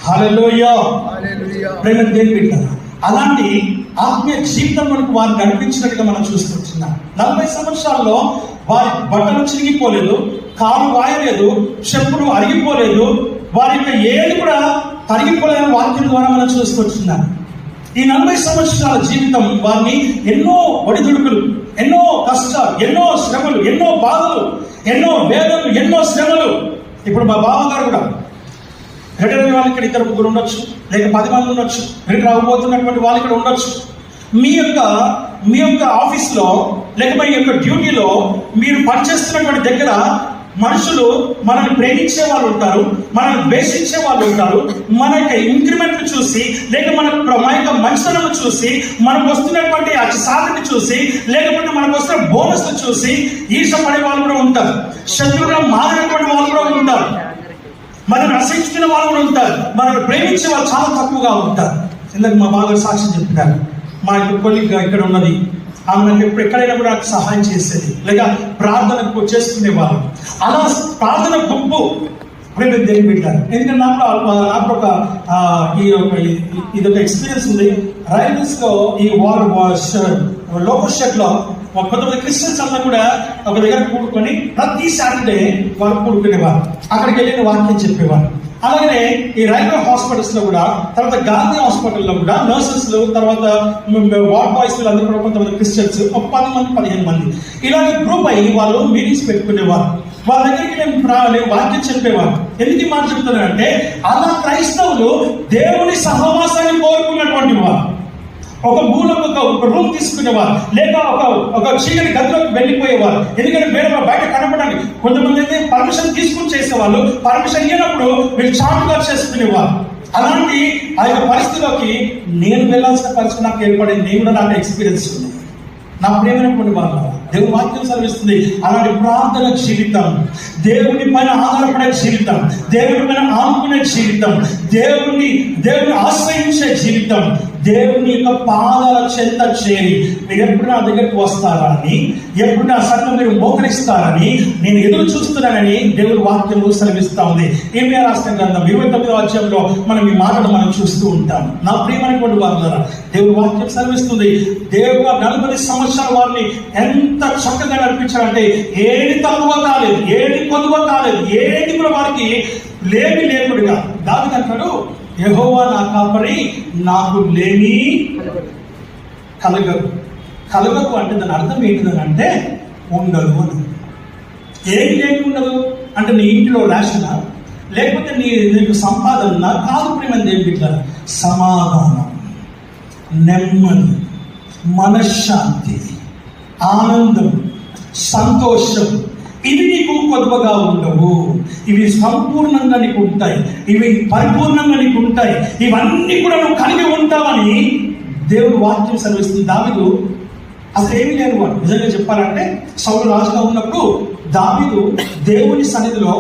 హల్లెలూయా. హల్లెలూయా. ప్రేమ దేవుని బిడ్డ, అలాంటి ఆత్మీయ జీవితం మనకు వారు నడిపించినట్టుగా మనం చూస్తున్నాం. 40 సంవత్సరాల్లో వారి బట్టలు చిరిగిపోలేదు, కాలు వాయలేదు, చెప్పులు అరిగిపోలేదు, వారి యొక్క ఏది కూడా తరిగిపోలేని వాక్యం ద్వారా మనం చూసుకొచ్చున్నాం. ఈ 40 సంవత్సరాల జీవితం వారిని ఎన్నో ఒడిదుడుకులు, ఎన్నో కష్టాలు, ఎన్నో శ్రమలు, ఎన్నో బాధలు, ఎన్నో వేదనలు, ఎన్నో శ్రమలు. ఇప్పుడు మా బావగారు కూడా రిటైర్ అయిన వాళ్ళు ఇక్కడ 2-3 ఉండొచ్చు, లేక 10 మంది ఉండొచ్చు. రిటైర్ అవ్వబోతున్నటువంటి వాళ్ళు ఇక్కడ ఉండొచ్చు. మీ యొక్క ఆఫీస్లో లేక మీ యొక్క డ్యూటీలో మీరు పనిచేస్తున్నటువంటి దగ్గర మనుషులు మనల్ని ప్రేమించే వాళ్ళు ఉంటారు, మనల్ని ద్వేషించే వాళ్ళు ఉంటారు. మన యొక్క ఇంక్రిమెంట్ చూసి, లేక మన యొక్క మంచితనం చూసి, మనకు వస్తున్నటువంటి సాధన చూసి, లేకపోతే మనకు వస్తున్న బోనస్ చూసి ఈర్షపడే వాళ్ళు కూడా ఉంటారు. శత్రువుగా మారినటువంటి వాళ్ళు కూడా ఉంటారు. మనల్ని రక్షించుకునే వాళ్ళు కూడా ఉంటారు. మనల్ని ప్రేమించే వాళ్ళు చాలా తక్కువగా ఉంటారు. ఇందాక మా బాగా సాక్ష్యం చెప్పారు. మా యొక్క కొలిగ్ ఇక్కడ ఉన్నది, ఆమె నాకు ఎక్కడైనా కూడా సహాయం చేసేది, లేక ప్రార్థన చేసుకునేవాళ్ళు. అలా ప్రార్థన గుంపు దేవుని పెట్టారు. ఎందుకంటే నాకు ఒక ఇదొక ఎక్స్పీరియన్స్ ఉంది. రైల్వేస్ లో ఈ లోకల్ షెడ్ లో కొంతమంది క్రిస్టియన్స్ అంతా కూడా ఒక దగ్గర కూడుకొని ప్రతి సాటర్డే వాళ్ళు కూడుకునేవారు. అక్కడికి వెళ్ళిన వాక్యం చెప్పేవారు. అలాగే ఈ రైల్వే హాస్పిటల్స్ లో కూడా, తర్వాత గాంధీ హాస్పిటల్లో కూడా నర్సెస్, తర్వాత వార్డ్ బాయ్స్ అందరూ కూడా కొంతమంది క్రిస్టియన్స్ 10 మంది 15 మంది ఇలాగే గ్రూప్ అయ్యి వాళ్ళు మీటింగ్స్ పెట్టుకునేవారు. వాళ్ళ దగ్గరికి నేను వాక్యం చెప్పేవారు. ఎందుకు ఈ మాట చెప్తున్నానంటే, అలా క్రైస్తవులు దేవుని సహవాసాన్ని కోరుకున్నటువంటి వారు. ఒక మూలకు ఒక రూమ్ తీసుకునేవారు, లేక ఒక చీకటి గదిలోకి వెళ్ళిపోయేవారు. ఎందుకంటే బయట కనపడానికి కొంతమంది అయితే పర్మిషన్ తీసుకుని చేసేవాళ్ళు. పర్మిషన్ ఇవ్వనప్పుడు వీళ్ళు చాటుగా చేసుకునేవారు. అలాంటి ఆ యొక్క పరిస్థితిలోకి నేను వెళ్ళాల్సిన పరిస్థితి నాకు ఏర్పడింది. నేను కూడా నాకు ఎక్స్పీరియన్స్ ఉంది. నా ప్రేమైనటువంటి వాళ్ళ దేవుని వాక్యం సెలవిస్తుంది. అలాంటి ప్రార్థన జీవితం, దేవుని పైన ఆధారపడే జీవితం, దేవుని పైన ఆనుకునే జీవితం, దేవుని ఆశ్రయించే జీవితం, దేవుని యొక్క పాదాల చెంత చేరి మీరు ఎప్పుడు నా దగ్గరికి వస్తారని, ఎప్పుడు నా సత్యం మీరు మోకరిస్తారని నేను ఎదురు చూస్తున్నానని దేవుని వాక్యం సెలవిస్తా ఉంది. ఏమే రాష్ట్ర గ్రంథం 29వ అధ్యాయంలో మనం ఈ మాటలు మనం చూస్తూ ఉంటాం. నా ప్రియమైనటువంటి వారు ద్వారా దేవుని వాక్యం సెలవిస్తుంది. దేవుడు 40 సంవత్సరాల వారిని ఎంత చక్కగా నడిపించారంటే, ఏది తక్కువ కాలేదు, ఏది కొద్దువ కాలేదు, ఏది కూడా వారికి లేకుడుగా. దావీదు అంటాడు, యెహోవా నా కాపరి, నాకు లేమి కలగదు. అంటే దాని అర్థం ఏంటిదని అంటే ఉండదు అని. ఏమి లేని ఉండదు అంటే నీ ఇంటిలో రేషనా, లేకపోతే నీకు సంపాదన కాదు. ప్రేమని దేని బిడ్డ, సమాధానం, నెమ్మది, మనశ్శాంతి, ఆనందం, సంతోషం, ఇవి నీకు కొద్దుగా ఉండవు. ఇవి సంపూర్ణంగా నీకు ఉంటాయి, ఇవి పరిపూర్ణంగా నీకు ఉంటాయి. ఇవన్నీ కూడా నువ్వు కలిగి ఉంటావని దేవుడు వాక్యం సెలవిస్తుంది. దావీదు అసలు ఏమీ లేని వాడు. నిజంగా చెప్పాలంటే సౌలు రాజుగా ఉన్నప్పుడు దావీదు దేవుని సన్నిధిలో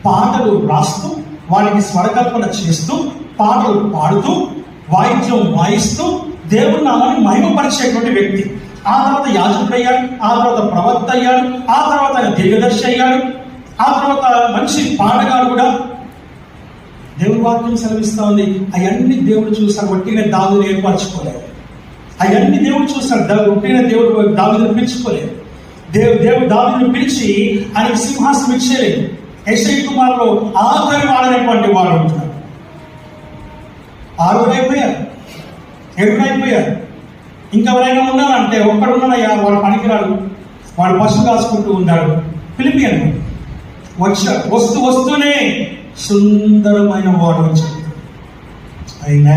పాటలు రాస్తూ, వాటికి స్వరకల్పన చేస్తూ, పాటలు పాడుతూ, వాయిద్యం వాయిస్తూ దేవుని నామాన్ని మహిమపరిచేటువంటి వ్యక్తి. ఆ తర్వాత యాజకుడు అయ్యాడు, ఆ తర్వాత ప్రవక్త అయ్యాడు, ఆ తర్వాత ఆయన దీర్ఘదర్శి అయ్యాడు, ఆ తర్వాత మంచి పాటగాడు కూడా. దేవుని వాక్యం సెలవిస్తా ఉంది. అవన్నీ దేవుడు చూస్తాడు. ఒట్టిగా దావీదుని ఏర్పరచుకోలేదు. అవన్నీ దేవుడు చూస్తాడు. ఒట్టిగా దేవుడు దావీదుని పిలుచుకోలేదు. దేవుడు దావీదుని పిలిచి ఆయనకు సింహాసనం ఇచ్చేలేదు. యెషయా కుమారులో ఆఖరి వాడనేటువంటి వాడు ఉంటున్నాడు. 6 అయిపోయారు, 7 అయిపోయారు. ఇంకెవరైనా ఉన్నారంటే ఒక్కడున్నాయా, వాడు పనికిరాడు, వాడు పశువు కాసుకుంటూ ఉన్నాడు. ఫిలిపియన్ వస్తూనే సుందరమైన వాడు వచ్చాడు. అయినా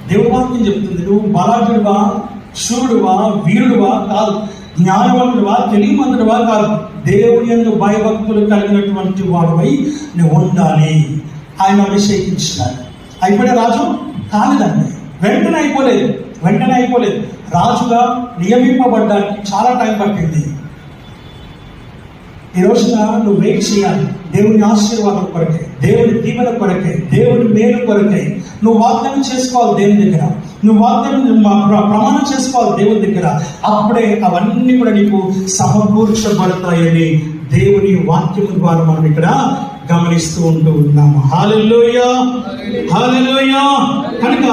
దేవుని వాక్యం చెప్తుంది, నువ్వు బలాఢ్యుడివా, శూరుడువా, వీరుడువా కాదు, జ్ఞానవంతుడువా, తెలియమంతుడువా కాదు, దేవుని యందు భయభక్తులు కలిగినటువంటి వాడువై నువ్వు ఉండాలి. ఆయన అభిషేకించినాడు. అయిపోయిన రాజు కాలేదండి, వెంటనే అయిపోలేదు. రాజుగా నియమింపబడ్డానికి చాలా టైం పట్టింది. ఈ రోజున నువ్వు వెయిట్ చేయాలి. దేవుని ఆశీర్వాదం కొరకే, దేవుని దీవెన కొరకే, దేవుని మేలు కొరకే నువ్వు వాగ్దానం చేసుకోవాలి. దేవుని దగ్గర నువ్వు ప్రమాణం చేసుకోవాలి దేవుని దగ్గర. అప్పుడే అవన్నీ కూడా నీకు సమకూర్చబడతాయని దేవుని వాక్యం ద్వారా మనం ఇక్కడ గమనిస్తూ ఉన్నాము. హల్లెలూయా, హల్లెలూయా. కనుక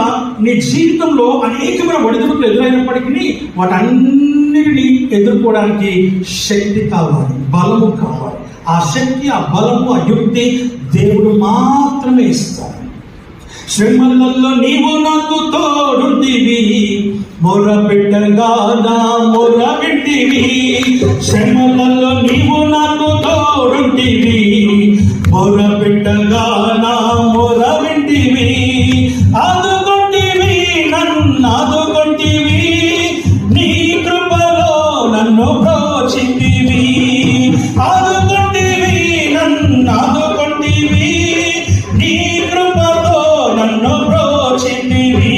నీ జీవితంలో అనేకమైన ఒడిదుడుకులు ఎదురైనప్పటికీ వాటన్నిటిని ఎదుర్కోవడానికి శక్తి కావాలి, బలము కావాలి. ఆ శక్తి, ఆ బలము, ఆ యుక్తి దేవుడు మాత్రమే ఇస్తాడు. శ్రమలలో నీవు నాకు తోడుంటివి, మొరపెట్టగా నా మొరపెట్టివి. శ్రమలలో నీవు నాకు తోడుంటివి, మొరపెట్టగా నా మొరపెట్టివి. ఆదుకొంటివి, నన్ను ఆదుకొంటివి, నీ కృపలో నన్ను ప్రోచింటివి. ఆదుకొంటివి, నన్ను ఆదుకొంటివి, నీ కృపలో నన్ను ప్రోచింటివి.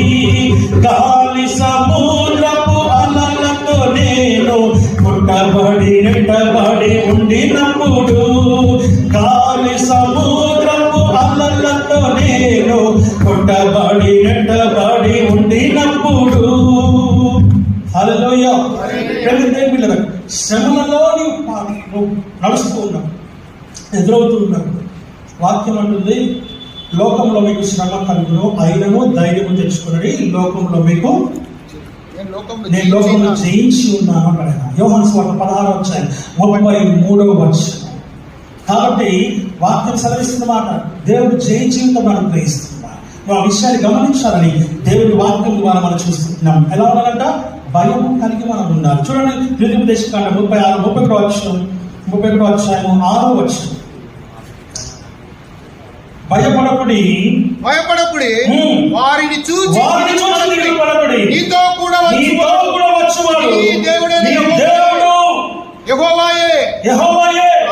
గాలి సముద్రపు అలలతో నేను పుట్టబడి నెట్టబడి ఉండినప్పుడు, గాలి సముద్రపు అలలతో నేను పుట్టబడి నెట్టబడి ఉండినప్పుడు. హల్లెలూయా. పిల్లలు, శ్రమలలో నువ్వు నడుస్తూ ఉన్నావు, ఎదురవుతూ ఉన్నావు. వాక్యం అంటుంది, లోకంలో మీకు శ్రమ కలుగును, అయినను ధైర్యము తెచ్చుకున్నది, లోకంలో మీకు నేను లోకంలో జయించి ఉన్నాను అన్నాడు. యోహాను సువార్త 16:33. కాబట్టి వాక్యం సెలవిస్తున్న మాట, దేవుడు జయ జీవితం అనుగ్రహిస్తున్నాడు. ఆ విషయాన్ని గమనించాలని దేవుడి వాక్యం ద్వారా మనం చూస్తున్నాం. ఎలా ఉండాలంట? భయం కలిగి మనం ఉండాలి. చూడండి, ద్వితీయోపదేశకాండం 31వ అధ్యాయం 6వ వచనం. భయపడకుడి వారిని చూచి భయపడకుడి, నీతో కూడా వచ్చువాడు నీ దేవుడు యెహోవాయే.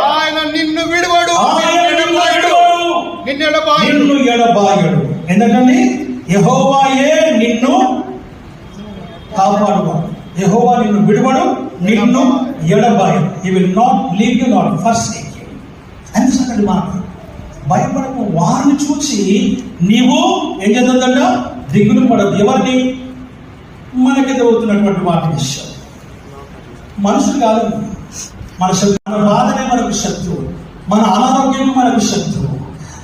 ఆయన నిన్ను విడువడు, నిన్ను ఎడబాయడు. ఎందుకండి? యెహోవాయే నిన్ను కాపాడువాడు. యెహోవా నిన్ను విడువడు, నిన్ను ఎడబాయడు. He will not leave you, not forsake you. అందుకని మాట, భయపడకు. వారిని చూసి నీవు ఏం చేద్దంట? దిగులు పడదు. ఎవరిని? మనకెదురవుతున్నటువంటి వాటి విషయం. మనుషులు కాదు, మన బాధనే మనకు శత్రువు, మన అనారోగ్యం మనకు శత్రువు,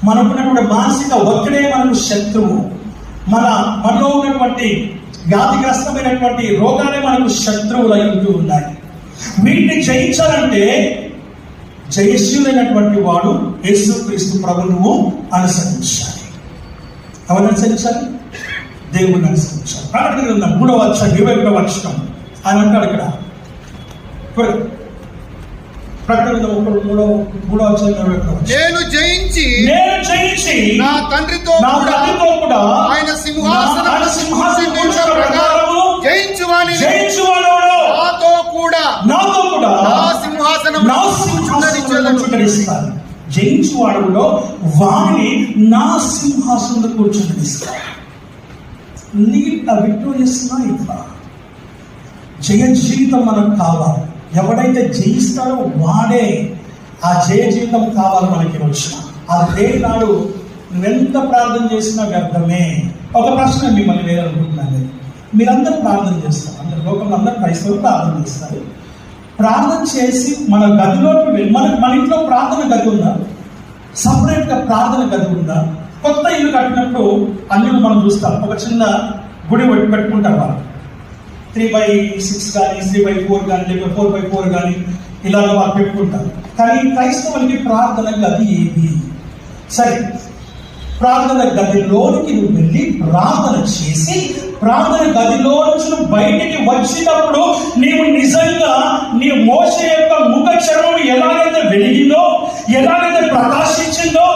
మనకున్నటువంటి మానసిక ఒత్తిడే మనకు శత్రువు, మనలో ఉన్నటువంటి వ్యాధిగ్రస్తమైనటువంటి రోగాలే మనకు శత్రువులై ఉంటూ ఉన్నాయి. వీటిని జయించాలంటే జయశీలైనటువంటి వాడు యేసుక్రీస్తు ప్రభువును అనుసరించాలి. ఎవరు అనుసరించాలి? దేవుని అనుసరించాలి. ప్రకటన గ్రంథం 3వ అధ్యాయం 21వ వచనం ఆయన అంటాడు ఇక్కడ. ప్రకటన గ్రంథం 3వ అధ్యాయం 21వ వచనం. నేను జయించి నా తండ్రితో కూడా ఆయన సింహాసనం జయించువాని నాతో కూడా నా సింహాసనం కూర్చుండనిస్తాను. జయించువాడులో వాణిని నా సింహాసనంలో కూర్చుండనిస్తాను. Lead a victorious life. జయ జీవితం మనకు కావాలి. ఎవడైతే జయిస్తాడో వాడే ఆ జయ జీవితం కావాలి మనకి వచ్చిన. అదే నాడు నువ్వెంత ప్రార్థన చేసినా వ్యర్థమే. ఒక ప్రశ్న మిమ్మల్ని వేయాలనుకుంటున్నాను. మీరందరూ ప్రార్థన చేస్తారు, అందరు లోకంలో అందరూ క్రైస్తవులు ప్రార్థన చేస్తారు. ప్రార్థన చేసి మన గదిలోకి వెళ్ళి మన ఇంట్లో ప్రార్థన గది ఉందా? సపరేట్గా ప్రార్థన గది ఉందా? కొత్త ఇల్లు కట్టినప్పుడు అన్నిలు మనం చూస్తాం, ఒక చిన్న గుడి పెట్టుకుంటారు వాళ్ళు. 3x6 కానీ 3x4 కానీ లేక 4x4 కానీ ఇలాగ వాళ్ళు పెట్టుకుంటారు. కానీ క్రైస్తవులకి ప్రార్థన గది ఏది? సరే, ప్రార్థన గదిలోనికి నువ్వు వెళ్ళి ప్రార్థన చేసి ప్రార్థన గదిలో నుంచి నువ్వు బయటికి వచ్చినప్పుడు నీవు నిజంగా నీ మోషే యొక్క ముఖ చర్మం ఎలాగైతే వెలిగిందో, ఎలాగైతే ప్రకాశించిందో,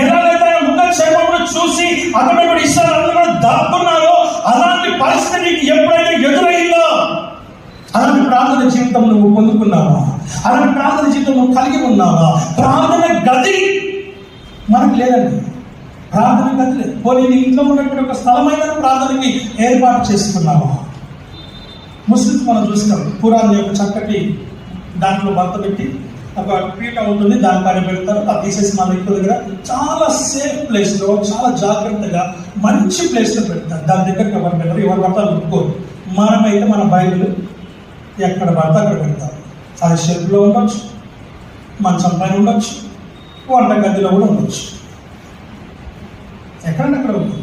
ఎలాగైతే ముఖ చర్మమును చూసి అక్కడ ఇస్రాయేలీయులు దాక్కున్నారో అలాంటి పరిస్థితి నీకు ఎప్పుడైనా ఎదురైందో, అలాంటి ప్రార్థన జీవితం నువ్వు పొందుకున్నావా? అలాంటి ప్రార్థన జీవితం నువ్వు కలిగి ఉన్నావా? ప్రార్థన గది మనకు లేదండి. ప్రార్థన గది లేదు. పోనీ నీ ఇంట్లో ఉన్నటువంటి ఒక స్థలమైన ప్రార్థనకి ఏర్పాటు చేసుకున్నావా? ముస్లిమ్స్ మనం చూస్తాం, ఖురాన్ యొక్క చక్కటి దాంట్లో భర్త పెట్టి ఒక పీట ఉంటుంది, దానిపైన పెడతారు. అది తీసేసి మన ఇంటి దగ్గర చాలా సేఫ్ ప్లేస్లో, చాలా జాగ్రత్తగా మంచి ప్లేస్లో పెడతారు. దాని దగ్గరికి ఎవరు పెట్టారు, ఎవరు పడతారు ఒప్పుకోరు. మనమైతే మన బైబిల్ ఎక్కడ పడితే అక్కడ పెడతారు. అది షెల్ఫ్లో ఉండొచ్చు, మంచం పైన ఉండొచ్చు, వంటగదిలో కూడా ఉండొచ్చు. ఎక్కడక్కడ ఉంది.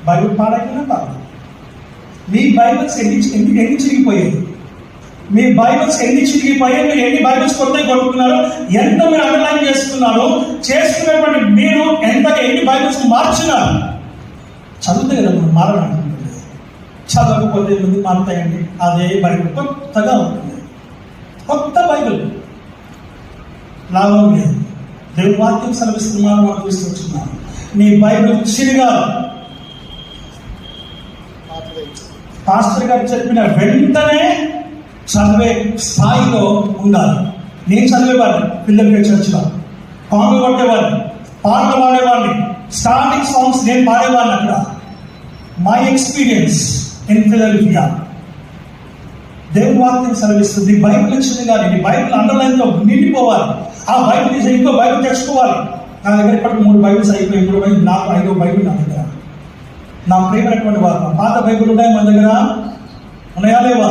బైబిల్ పాడైపోయినా కాదు. మీ బైబిల్స్ ఎన్ని చిరిగిపోయాయి? మీ బైబిల్స్ ఎన్ని చిరిగిపోయాయి? మీరు ఎన్ని బైబిల్స్ కొత్తగా కొనుక్కున్నారు? ఎంత మీరు అండర్లైన్ చేస్తున్నారు? చేసుకున్నటువంటి మీరు ఎన్ని బైబిల్స్ మార్చినారు? చదివితే కదా మనం మారాలనుకుంటుంది. చదవకపోతే ముందు మారుతాయండి. అదే బైబిల్ కొత్తగా ఉంటుంది. కొత్త బైబిల్ లాభం లేదు. దేవుని వాక్యం సెలవిస్తున్నాను, మనం తీసుకొచ్చున్నాను. నీ బైబిల్ చిరిగా పాస్టర్ గారు చెప్పిన వెంటనే చదివే స్థాయిలో ఉండాలి. నేను చదివేవాడిని పిల్లలకి చర్చిలో, పాటలు కొట్టేవాడిని, పాటలు పాడేవాడిని, స్టార్టింగ్ సాంగ్స్ నేను పాడేవాడిని. అక్కడ మై ఎక్స్పీరియన్స్ ఇన్ ఫిలడెల్ఫియా. దేవుని వాక్యం సెలవిస్తుంది. బైబిల్ వచ్చింది కానీ నీ బైబిల్ అండర్లైన్తో నిండిపోవాలి. ఆ బైబిల్ తీసి ఇంకో బైబిల్ తెచ్చుకోవాలి. నా దగ్గర ఇప్పటికి 3 బైబిల్స్ అయిపోయి 3 బైబిల్, నాకు 5వ బైబిల్ నా దగ్గర. నా ప్రియమైనటువంటి వారు పాత బైబిల్ ఉన్నాయి మన దగ్గర, ఉన్నాయా లేవా?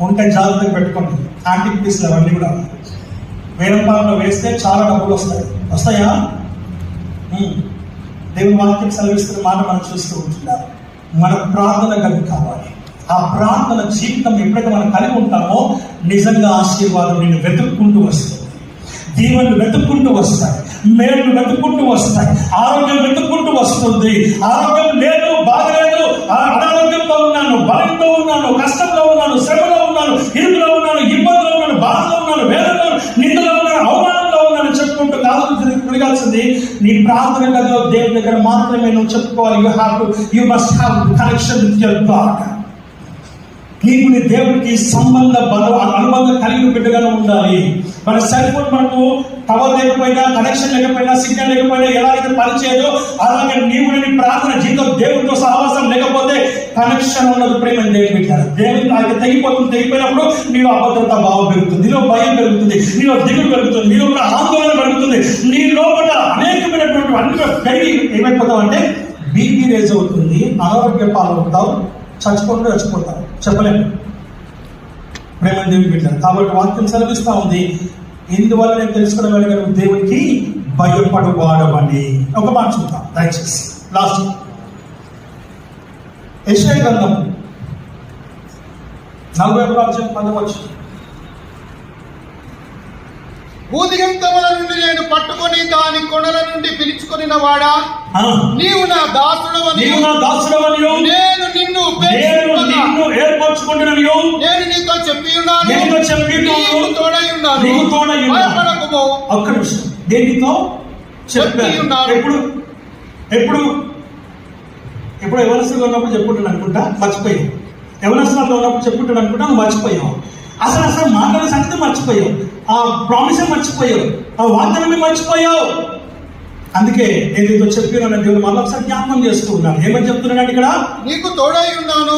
ఉంటే జాగ్రత్తగా పెట్టుకోండి. యాంటిక్ పీస్లు అవన్నీ కూడా వేలంపాలలో వేస్తే చాలా డబ్బులు వస్తాయా? దేవుని వాక్యం సెలవిస్తున్న మాట మనం చూస్తూ ఉంటున్నారు. మన ప్రార్థన గది కావాలి. ఆ ప్రార్థన జీవితం ఎప్పుడైతే మనం కలిగి ఉంటామో నిజంగా ఆశీర్వాదం నిన్ను వెతుక్కుంటూ వస్తుంది. దీవెనలు వెతుక్కుంటూ వస్తాయి, మేలు వెతుక్కుంటూ వస్తాయి, ఆరోగ్యం వెతుక్కుంటూ వస్తుంది. ఆరోగ్యం లేదు, బాగలేదు, అనారోగ్యంతో ఉన్నాను, బలంతో ఉన్నాను, కష్టంలో ఉన్నాను, శ్రమలో ఉన్నాను, ఇరుకులో ఉన్నాను, ఇబ్బందులో ఉన్నాను, బాధలో ఉన్నాను, వేదనలో, నిందలో ఉన్నాను, అవమానంలో ఉన్నాను చెప్పుకుంటూ కాదు తిరగాల్సింది. నీ ప్రార్థన గదిలో దేవుని దగ్గర మాత్రమే నువ్వు చెప్పుకోవాలి. You must have connection with your God. నీకు నీ దేవుడికి అనుబంధం కలిగిన బిడ్డగానే ఉండాలి. మన సెల్ ఫోన్ మనకు టవర్ లేకపోయినా, కనెక్షన్ లేకపోయినా, సిగ్నల్ లేకపోయినా ఎలాగైతే పనిచేయదో అలాగే నీవు నీ ప్రార్థన జీవితం దేవుడితో సహవాసం లేకపోతే కనెక్షన్ ఉన్నది. ప్రేమ దేవుని పెట్టారు. దేవుడికి ఆయన తెగిపోయినప్పుడు నీలో అభద్రత భావం పెరుగుతుంది, నీలో భయం పెరుగుతుంది, నీలో దిగులు పెరుగుతుంది, నీలో ఆందోళన పెరుగుతుంది, నీ లోపల అనేకమైనటువంటి అన్ని పెరిగి ఏమైపోతావు అంటే బీపీ రేజ్ అవుతుంది, అనారోగ్య పాలవుతావు, చచ్చిపోతావు. చెప్పలేము. ప్రేమ దేవుని పెట్టారు. కాబట్టి వాక్యం సెలవిస్తా ఉంది. ఇందువల్ల నేను తెలుసుకోవడం వెళ్ళగా నువ్వు దేవునికి భయపడువాడవని. ఒక మాట చూద్దాం దయచేసి. లాస్ట్ యెషయా గ్రంథం 41:10. భూదిగంతముల నుండి నేను పట్టుకొని దాని కొనల నుండి పిలుచుకొనిన వాడా, నీవు నా దాసుడవని, నేను నిన్ను ఏర్పరచుకుంటున్నాను, నేను నీతో చెప్పి ఉన్నాను, నీకు తోడై ఉన్నాను, భయపడకుము. ఒక్క నిమిషం. దేనితో చెప్పి ఉన్నాను? ఎప్పుడు ఎవరస్తుగా ఉన్నప్పుడు చెప్పుకుంటాను అనుకుంటా, మర్చిపోయావు. ఎవరస్తులో ఉన్నప్పుడు చెప్పుకుంటాను అనుకుంటా, నువ్వు మర్చిపోయావు. అసలు మాట్లాడే సంగతి మర్చిపోయావు, ఆ ప్రామిస్ మర్చిపోయావు, ఆ వాగ్దానాన్ని మర్చిపోయావు. అందుకే నేను నీతో చెప్పిన దేవుడు మళ్ళీ ఒకసారి జ్ఞాపకం చేస్తూ ఉన్నాను. ఏమని చెప్తున్నాడు ఇక్కడ? నీకు తోడై ఉన్నాను,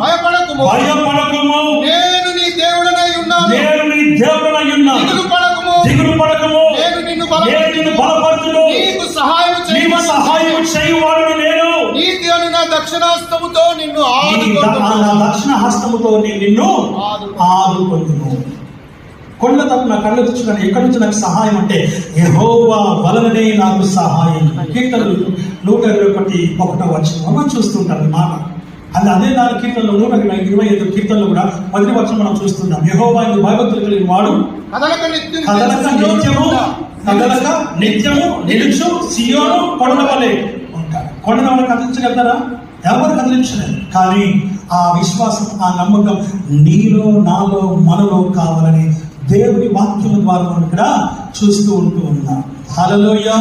భయపడకుము, నేను నీ దేవుడనై ఉన్నాను, దిగులు పడకుము, నేను నిన్ను బలపరచును, నీకు సహాయం చేయువాడను నేను, నీతి అను నా దక్షిణహస్తముతో నిన్ను ఆదుకొందును. కొండ తప్పు నా కళ్ళు తెచ్చుకున్నాను. ఎక్కడి నుంచి నాకు సహాయం అంటే యెహోవా వలననే నాకు సహాయం. కీర్తనలు 121 మనం చూస్తుంటాం మాట. అదే దాని కీర్తనలో 125 కీర్తనలు కూడా 10 వచనం మనం చూస్తున్నాం. యెహోవా ఇందు భయభక్తులు కలిగిన వాడు కదలక నిత్యము నిలుచు సియోను కొండ వలె ఉంటాడు. కొండను ఎవరు కదిలించగలుగుతారా? ఎవరు కదిలించలేదు. కానీ ఆ విశ్వాసం, ఆ నమ్మకం నీలో, నాలో, మనలో కావాలని దేవుని వాక్యం ద్వారా మనం ఇక్కడ చూస్తూ ఉంటూ ఉన్నాం. హల్లెలూయా,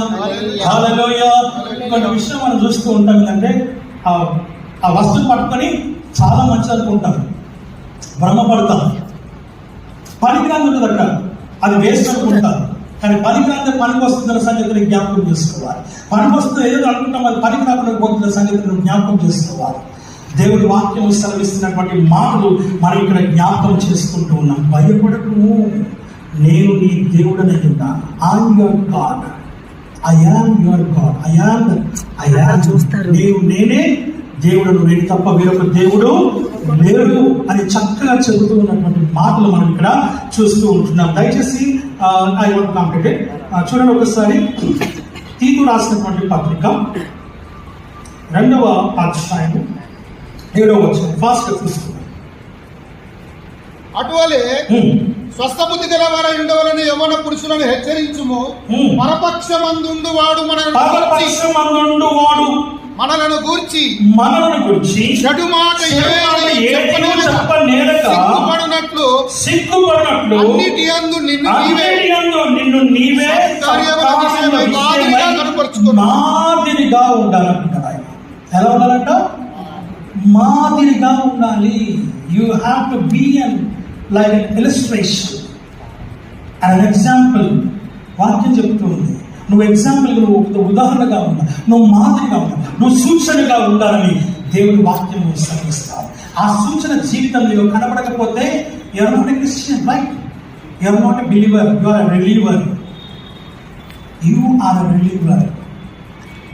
హల్లెలూయా. ఇంకొక విషయం మనం చూస్తూ ఉంటాం ఏంటంటే ఆ వస్తువు పట్టుకొని చాలా మంచి అనుకుంటాం, భ్రమపడతాం. పనికిరాంది ఉంటుంది అక్కడ, అది వేస్ట్ అనుకుంటారు. కానీ పనికిరాంది పనికి వస్తుందన్న సంగతిని జ్ఞాపకం చేసుకోవాలి. పనికి వస్తుంది ఏదో అనుకుంటాం, అది పనికి రాకుండా పోతున్న సంగతిని జ్ఞాపకం చేసుకోవాలి. దేవుడి వాక్యం సెలవిస్తున్నటువంటి మాటలు మనం ఇక్కడ జ్ఞాపకం చేసుకుంటూ ఉన్నాం. భయపడకుము, నేను నీ దేవుడని ఉన్నాను. I'm your God, I am your God, I am నేనే దేవుడను, నేను తప్ప వేరొక దేవుడు లేరు అని చక్కగా చెబుతూ ఉన్నటువంటి మాటలు మనం ఇక్కడ చూస్తూ ఉంటున్నాం. దయచేసి ఐ వాంట్ కంప్లీటెడ్ చూడండి ఒకసారి తీతు రాసినటువంటి పత్రిక 2వ అధ్యాయము 7వ వచనం ఫాస్ట్ తీసుకున్నాం. అటువలే స్వస్థబుద్ధి గల వారై ఉండవలని యవ్వన పురుషులను హెచ్చరించుము. పరపక్షమందుండు వాడు మనలను గూర్చి చెడు మాట సిగ్గుపడినట్లు అన్నిటి యందు నిన్ను నీవే మాదిరిగా ఉండాలంటారు. ఎలా ఉండాలంట? మాదిరిగా ఉండాలి. You have to be and like an illustration and an example. వాక్యం చెప్తుంది నువ్వు ఎగ్జాంపుల్, నువ్వు ఉదాహరణగా ఉండాలి, నువ్వు మాదిరిగా ఉండాలి, నువ్వు సూచనగా ఉండాలని దేవుని వాక్యం సెలవిస్తావు. ఆ సూచన జీవితం నీకు కనబడకపోతే you are not a Christian, right? You are not a believer, you are a reliever. You are a reliever.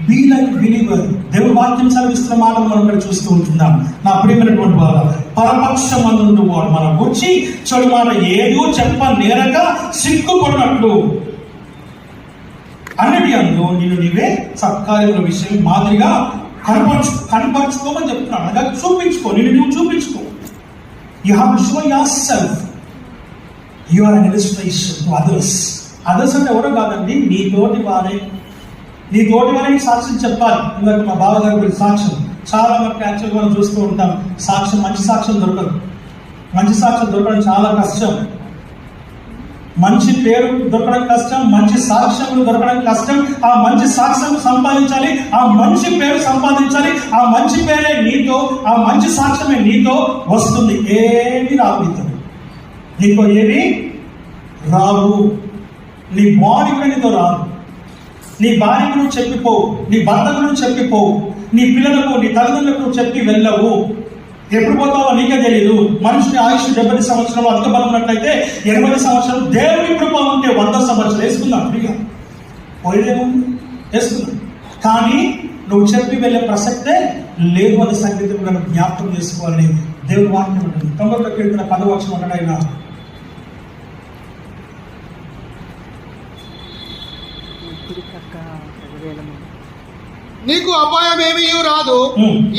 Be like believer. దేవుని వాక్యం సెలవిస్తున్న మాటలు మనం ఇక్కడ చూస్తూ ఉంటున్నాం. నా ప్రియమైనటువంటి వారు, పరపక్షమందు వాడు మనం వచ్చి చెడు మాట ఏదో చెప్ప నేరక సిగ్గుపడినట్లు అన్నిటి అందు నేను నీవే సత్కార్యముల విషయం మాదిరిగా కనపరుచుకోమని చెప్తున్నాను. అనగా చూపించుకో, నేను నువ్వు చూపించుకో. You have to show yourself. You are an illustration to others. Others అంటే ఎవరో కాదండి, నీ తోటి వారే సాక్ష్యం చెప్పాలి. ఇందాక మా బావగారి గురించి సాక్ష్యం చాలా వరకు యాక్చువల్గా మనం చూస్తూ ఉంటాం. సాక్ష్యం, మంచి సాక్ష్యం దొరకదు. మంచి సాక్ష్యం దొరకడం చాలా కష్టం. మంచి పేరు దొరకడం కష్టం, మంచి సాక్ష్యములు దొరకడం కష్టం. ఆ మంచి సాక్ష్యం సంపాదించాలి, ఆ మంచి పేరు సంపాదించాలి. ఆ మంచి పేరే నీతో, ఆ మంచి సాక్ష్యమే నీతో వస్తుంది. ఏమి రావు నీతో ఏమి రావు. నీ బాడీ కూడా నీతో రాదు. నీ భార్యకు నువ్వు చెప్పిపోవు, నీ భర్తకు నువ్వు చెప్పిపోవు, నీ పిల్లలకు, నీ తల్లిదండ్రులకు నువ్వు చెప్పి వెళ్ళవు. ఎప్పుడు పోతావో నీకే తెలియదు. మనిషిని ఆయుష్ 70 సంవత్సరాలు, అధిక బలం ఉన్నట్లయితే 80 సంవత్సరాలు, దేవుని కృప ఉంటే 100 సంవత్సరాలు వేసుకుందాం. ఫ్రీగా పోయేదేముంది, వేసుకుందాం. కానీ నువ్వు చెప్పి వెళ్ళే ప్రసక్తే లేదు అనే సంగీతం కూడా జ్ఞాపకం చేసుకోవాలని దేవుని వాక్యం ఉంటుంది. 90 10వ వచనం అన్నాడైనా, నీకు అపాయం ఏమీ రాదు,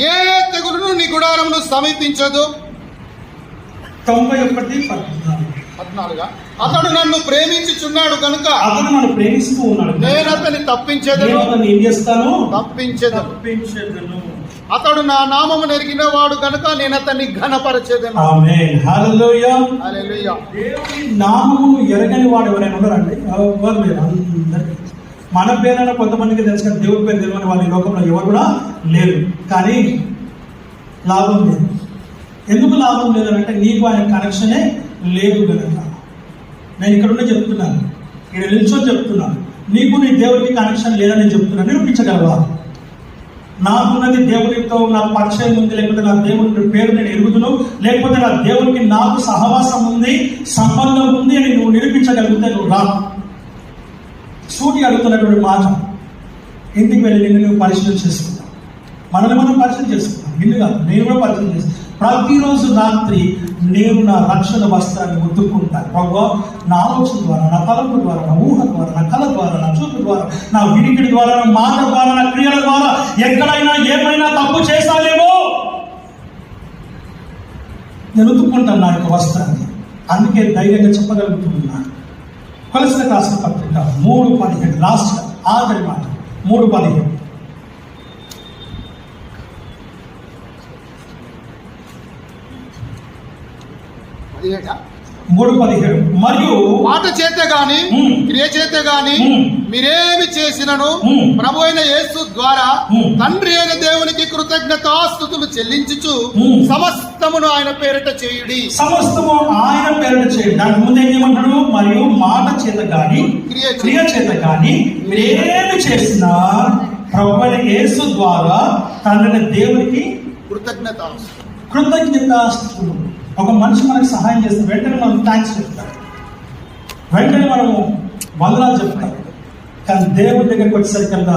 ఏ తెగులును నీ గుడారమును సమీపించదు. 91:14. అతడు నన్ను ప్రేమించుచున్నాడు కనుక అతను నన్ను ప్రేమిస్తూ ఉన్నాడు, నేను అతన్ని తప్పించేదను. ఏం చేస్తాను? తప్పించేదను. అతడు నా నామము నెరిగిన వాడు కనుక నేను అతన్ని ఘనపరచేదను. ఆమేన్. హల్లెలూయా. హల్లెలూయా. దేవుని నామమును ఎరగని వాడు ఎవరైనా ఉన్నారండి? ఎవరు లేరు. అందరికీ మన పేరైనా కొంతమందికి తెలుసు, కానీ దేవుడి పేరు తెలియని వాళ్ళ లోకంలో ఎవరు కూడా లేరు. కానీ లాభం లేదు. ఎందుకు లాభం లేదంటే నీకు ఆయన కనెక్షనే లేదు కనుక. నేను ఇక్కడ చెప్తున్నాను, ఇక్కడ నిల్చొని చెప్తున్నాను, నీకు నీ దేవుడికి కనెక్షన్ లేదని చెప్తున్నాను. నిరూపించగలవా? నాకున్నది దేవుడితో నాకు పరిచయం ఉంది, లేకపోతే నా దేవుడి పేరు నేను ఎరుగుతును, లేకపోతే నా దేవుడికి నాకు సహవాసం ఉంది, సంబంధం ఉంది అని నువ్వు నిరూపించగలిగితే నువ్వు రా. సూటి అడుగుతున్నటువంటి మాట, ఇంటికి వెళ్ళి నిన్ను నువ్వు పరిశీలన చేసుకుంటావు, మనల్ని మనం పరిశీలన చేసుకుంటాం. నిన్నుగా నేను కూడా పరిశీలన చేస్తాను. ప్రతిరోజు రాత్రి నేను నా రక్షణ వస్త్రాన్ని ఉతుక్కుంటాను. ప్రభువా, నా ఆలోచన ద్వారా, నా తలంపు ద్వారా, నా ఊహ ద్వారా, నా కళ ద్వారా, నా చూపు ద్వారా, నా వినికిడి ద్వారా, నా మాట ద్వారా, నా క్రియల ద్వారా ఎక్కడైనా ఏమైనా తప్పు చేశానేమో నేను ఉతుక్కుంటాను నా యొక్క వస్త్రాన్ని. అందుకే ధైర్యంగా చెప్పగలుగుతున్నాను. కొలస్సీలకు రాసిన పత్రిక 3:17 లాస్ట్ ఆఖరి మాట 3:17. మరియు మాట చేత గాని క్రియ చేత గాని మీరేమి చేసినను ప్రభు అయిన యేసు ద్వారా తండ్రి అయిన దేవునికి కృతజ్ఞతాస్తుతులు చెల్లించుచు సమస్తమును ఆయన పేరిట చేయుడి. సమస్తము ఆయన పేరిట చేయండి. దాని ముందు ఏమంటాడు? మరియు మాట చేత గాని క్రియ చేత గాని మీరేమి చేసినా ప్రభు అయిన యేసు ద్వారా తండ్రి అయిన దేవునికి కృతజ్ఞతాస్తుతులు. ఒక మనిషి మనకు సహాయం చేస్తే వెంటనే మనం థ్యాంక్స్ చెప్తాం, వెంటనే మనము వందనాలు చెప్తాం. కానీ దేవుడి దగ్గరికి వచ్చేసరికల్లా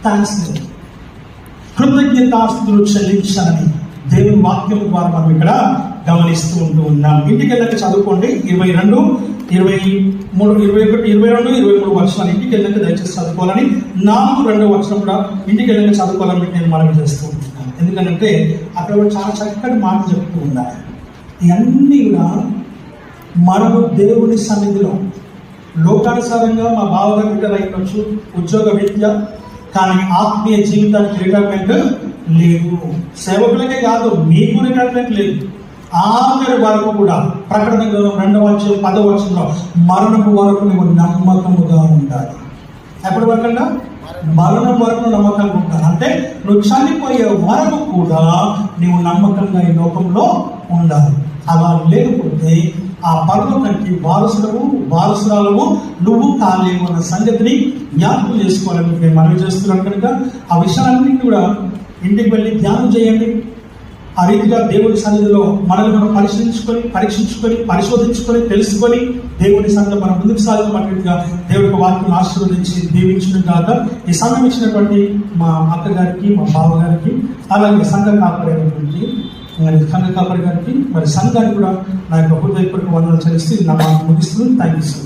థ్యాంక్స్ లేదు. కృతజ్ఞతాస్తుతులు చెల్లించాలని దేవుని వాక్యం ద్వారా మనం ఇక్కడ గమనిస్తూ ఉంటూ ఉన్నాం. ఇంటికి వెళ్ళక చదువుకోండి. 22, 23, 21, 22, 23 వర్షాలు ఇంటికి వెళ్ళక దయచేసి చదువుకోవాలని, 4, 2 వర్షం కూడా ఇంటికి వెళ్ళక చదువుకోవాలని నేను మనవి చేస్తూ ఉంటున్నాను. ఎందుకంటే అక్కడ కూడా చాలా చక్కటి మాట చెప్తూ ఉన్నాయి. ఇవన్నీ కూడా మనము దేవుని సన్నిధిలో లోకానుసారంగా మా బావగారు రిటైర్ అయిపోవచ్చు, ఉద్యోగ రీత్యా, కానీ ఆత్మీయ జీవితానికి రిటైర్మెంట్ లేదు. సేవకులకే కాదు, మీకు రిటైర్మెంట్ లేదు. ఆఖరి వరకు కూడా ప్రకటన గ్రంథం 2:10 మరణపు వరకు నువ్వు నమ్మకముగా ఉండాలి. ఎప్పటి వరకన్నా? మరణం వరకు నమ్మకంగా ఉండాలి. అంటే నువ్వు చనిపోయే వరకు కూడా నువ్వు నమ్మకంగా ఈ లోకంలో ఉండాలి. అలా లేకపోతే ఆ పరలోకానికి వారసురాలము నువ్వు కాలేవు అన్న సంగతిని జ్ఞాపకం చేసుకోవాలని నేను మనవి చేస్తున్నాను. కనుక ఆ విషయాలన్నింటినీ కూడా ఇంటికి వెళ్ళి ధ్యానం చేయండి. ఆ రీతిగా దేవుని సన్నిధిలో మనల్ని మనం పరీక్షించుకొని పరిశోధించుకొని తెలుసుకొని దేవుని సన్నిధిలో మనం ముందుకు సాగుతున్నట్టుగా దేవుడికి వాక్యం ఆశీర్వదించి దీవించిన కాక ఈ సమయం ఇచ్చినటువంటి మా అక్కగారికి, మా బావగారికి, అలాగే సంఘ కాపరి గారికి, మరి సంఘానికి కూడా నా యొక్క హృదయపూర్వక వందనాలు చెల్లిస్తూ నా మాట ముగిస్తుంది. Thank you.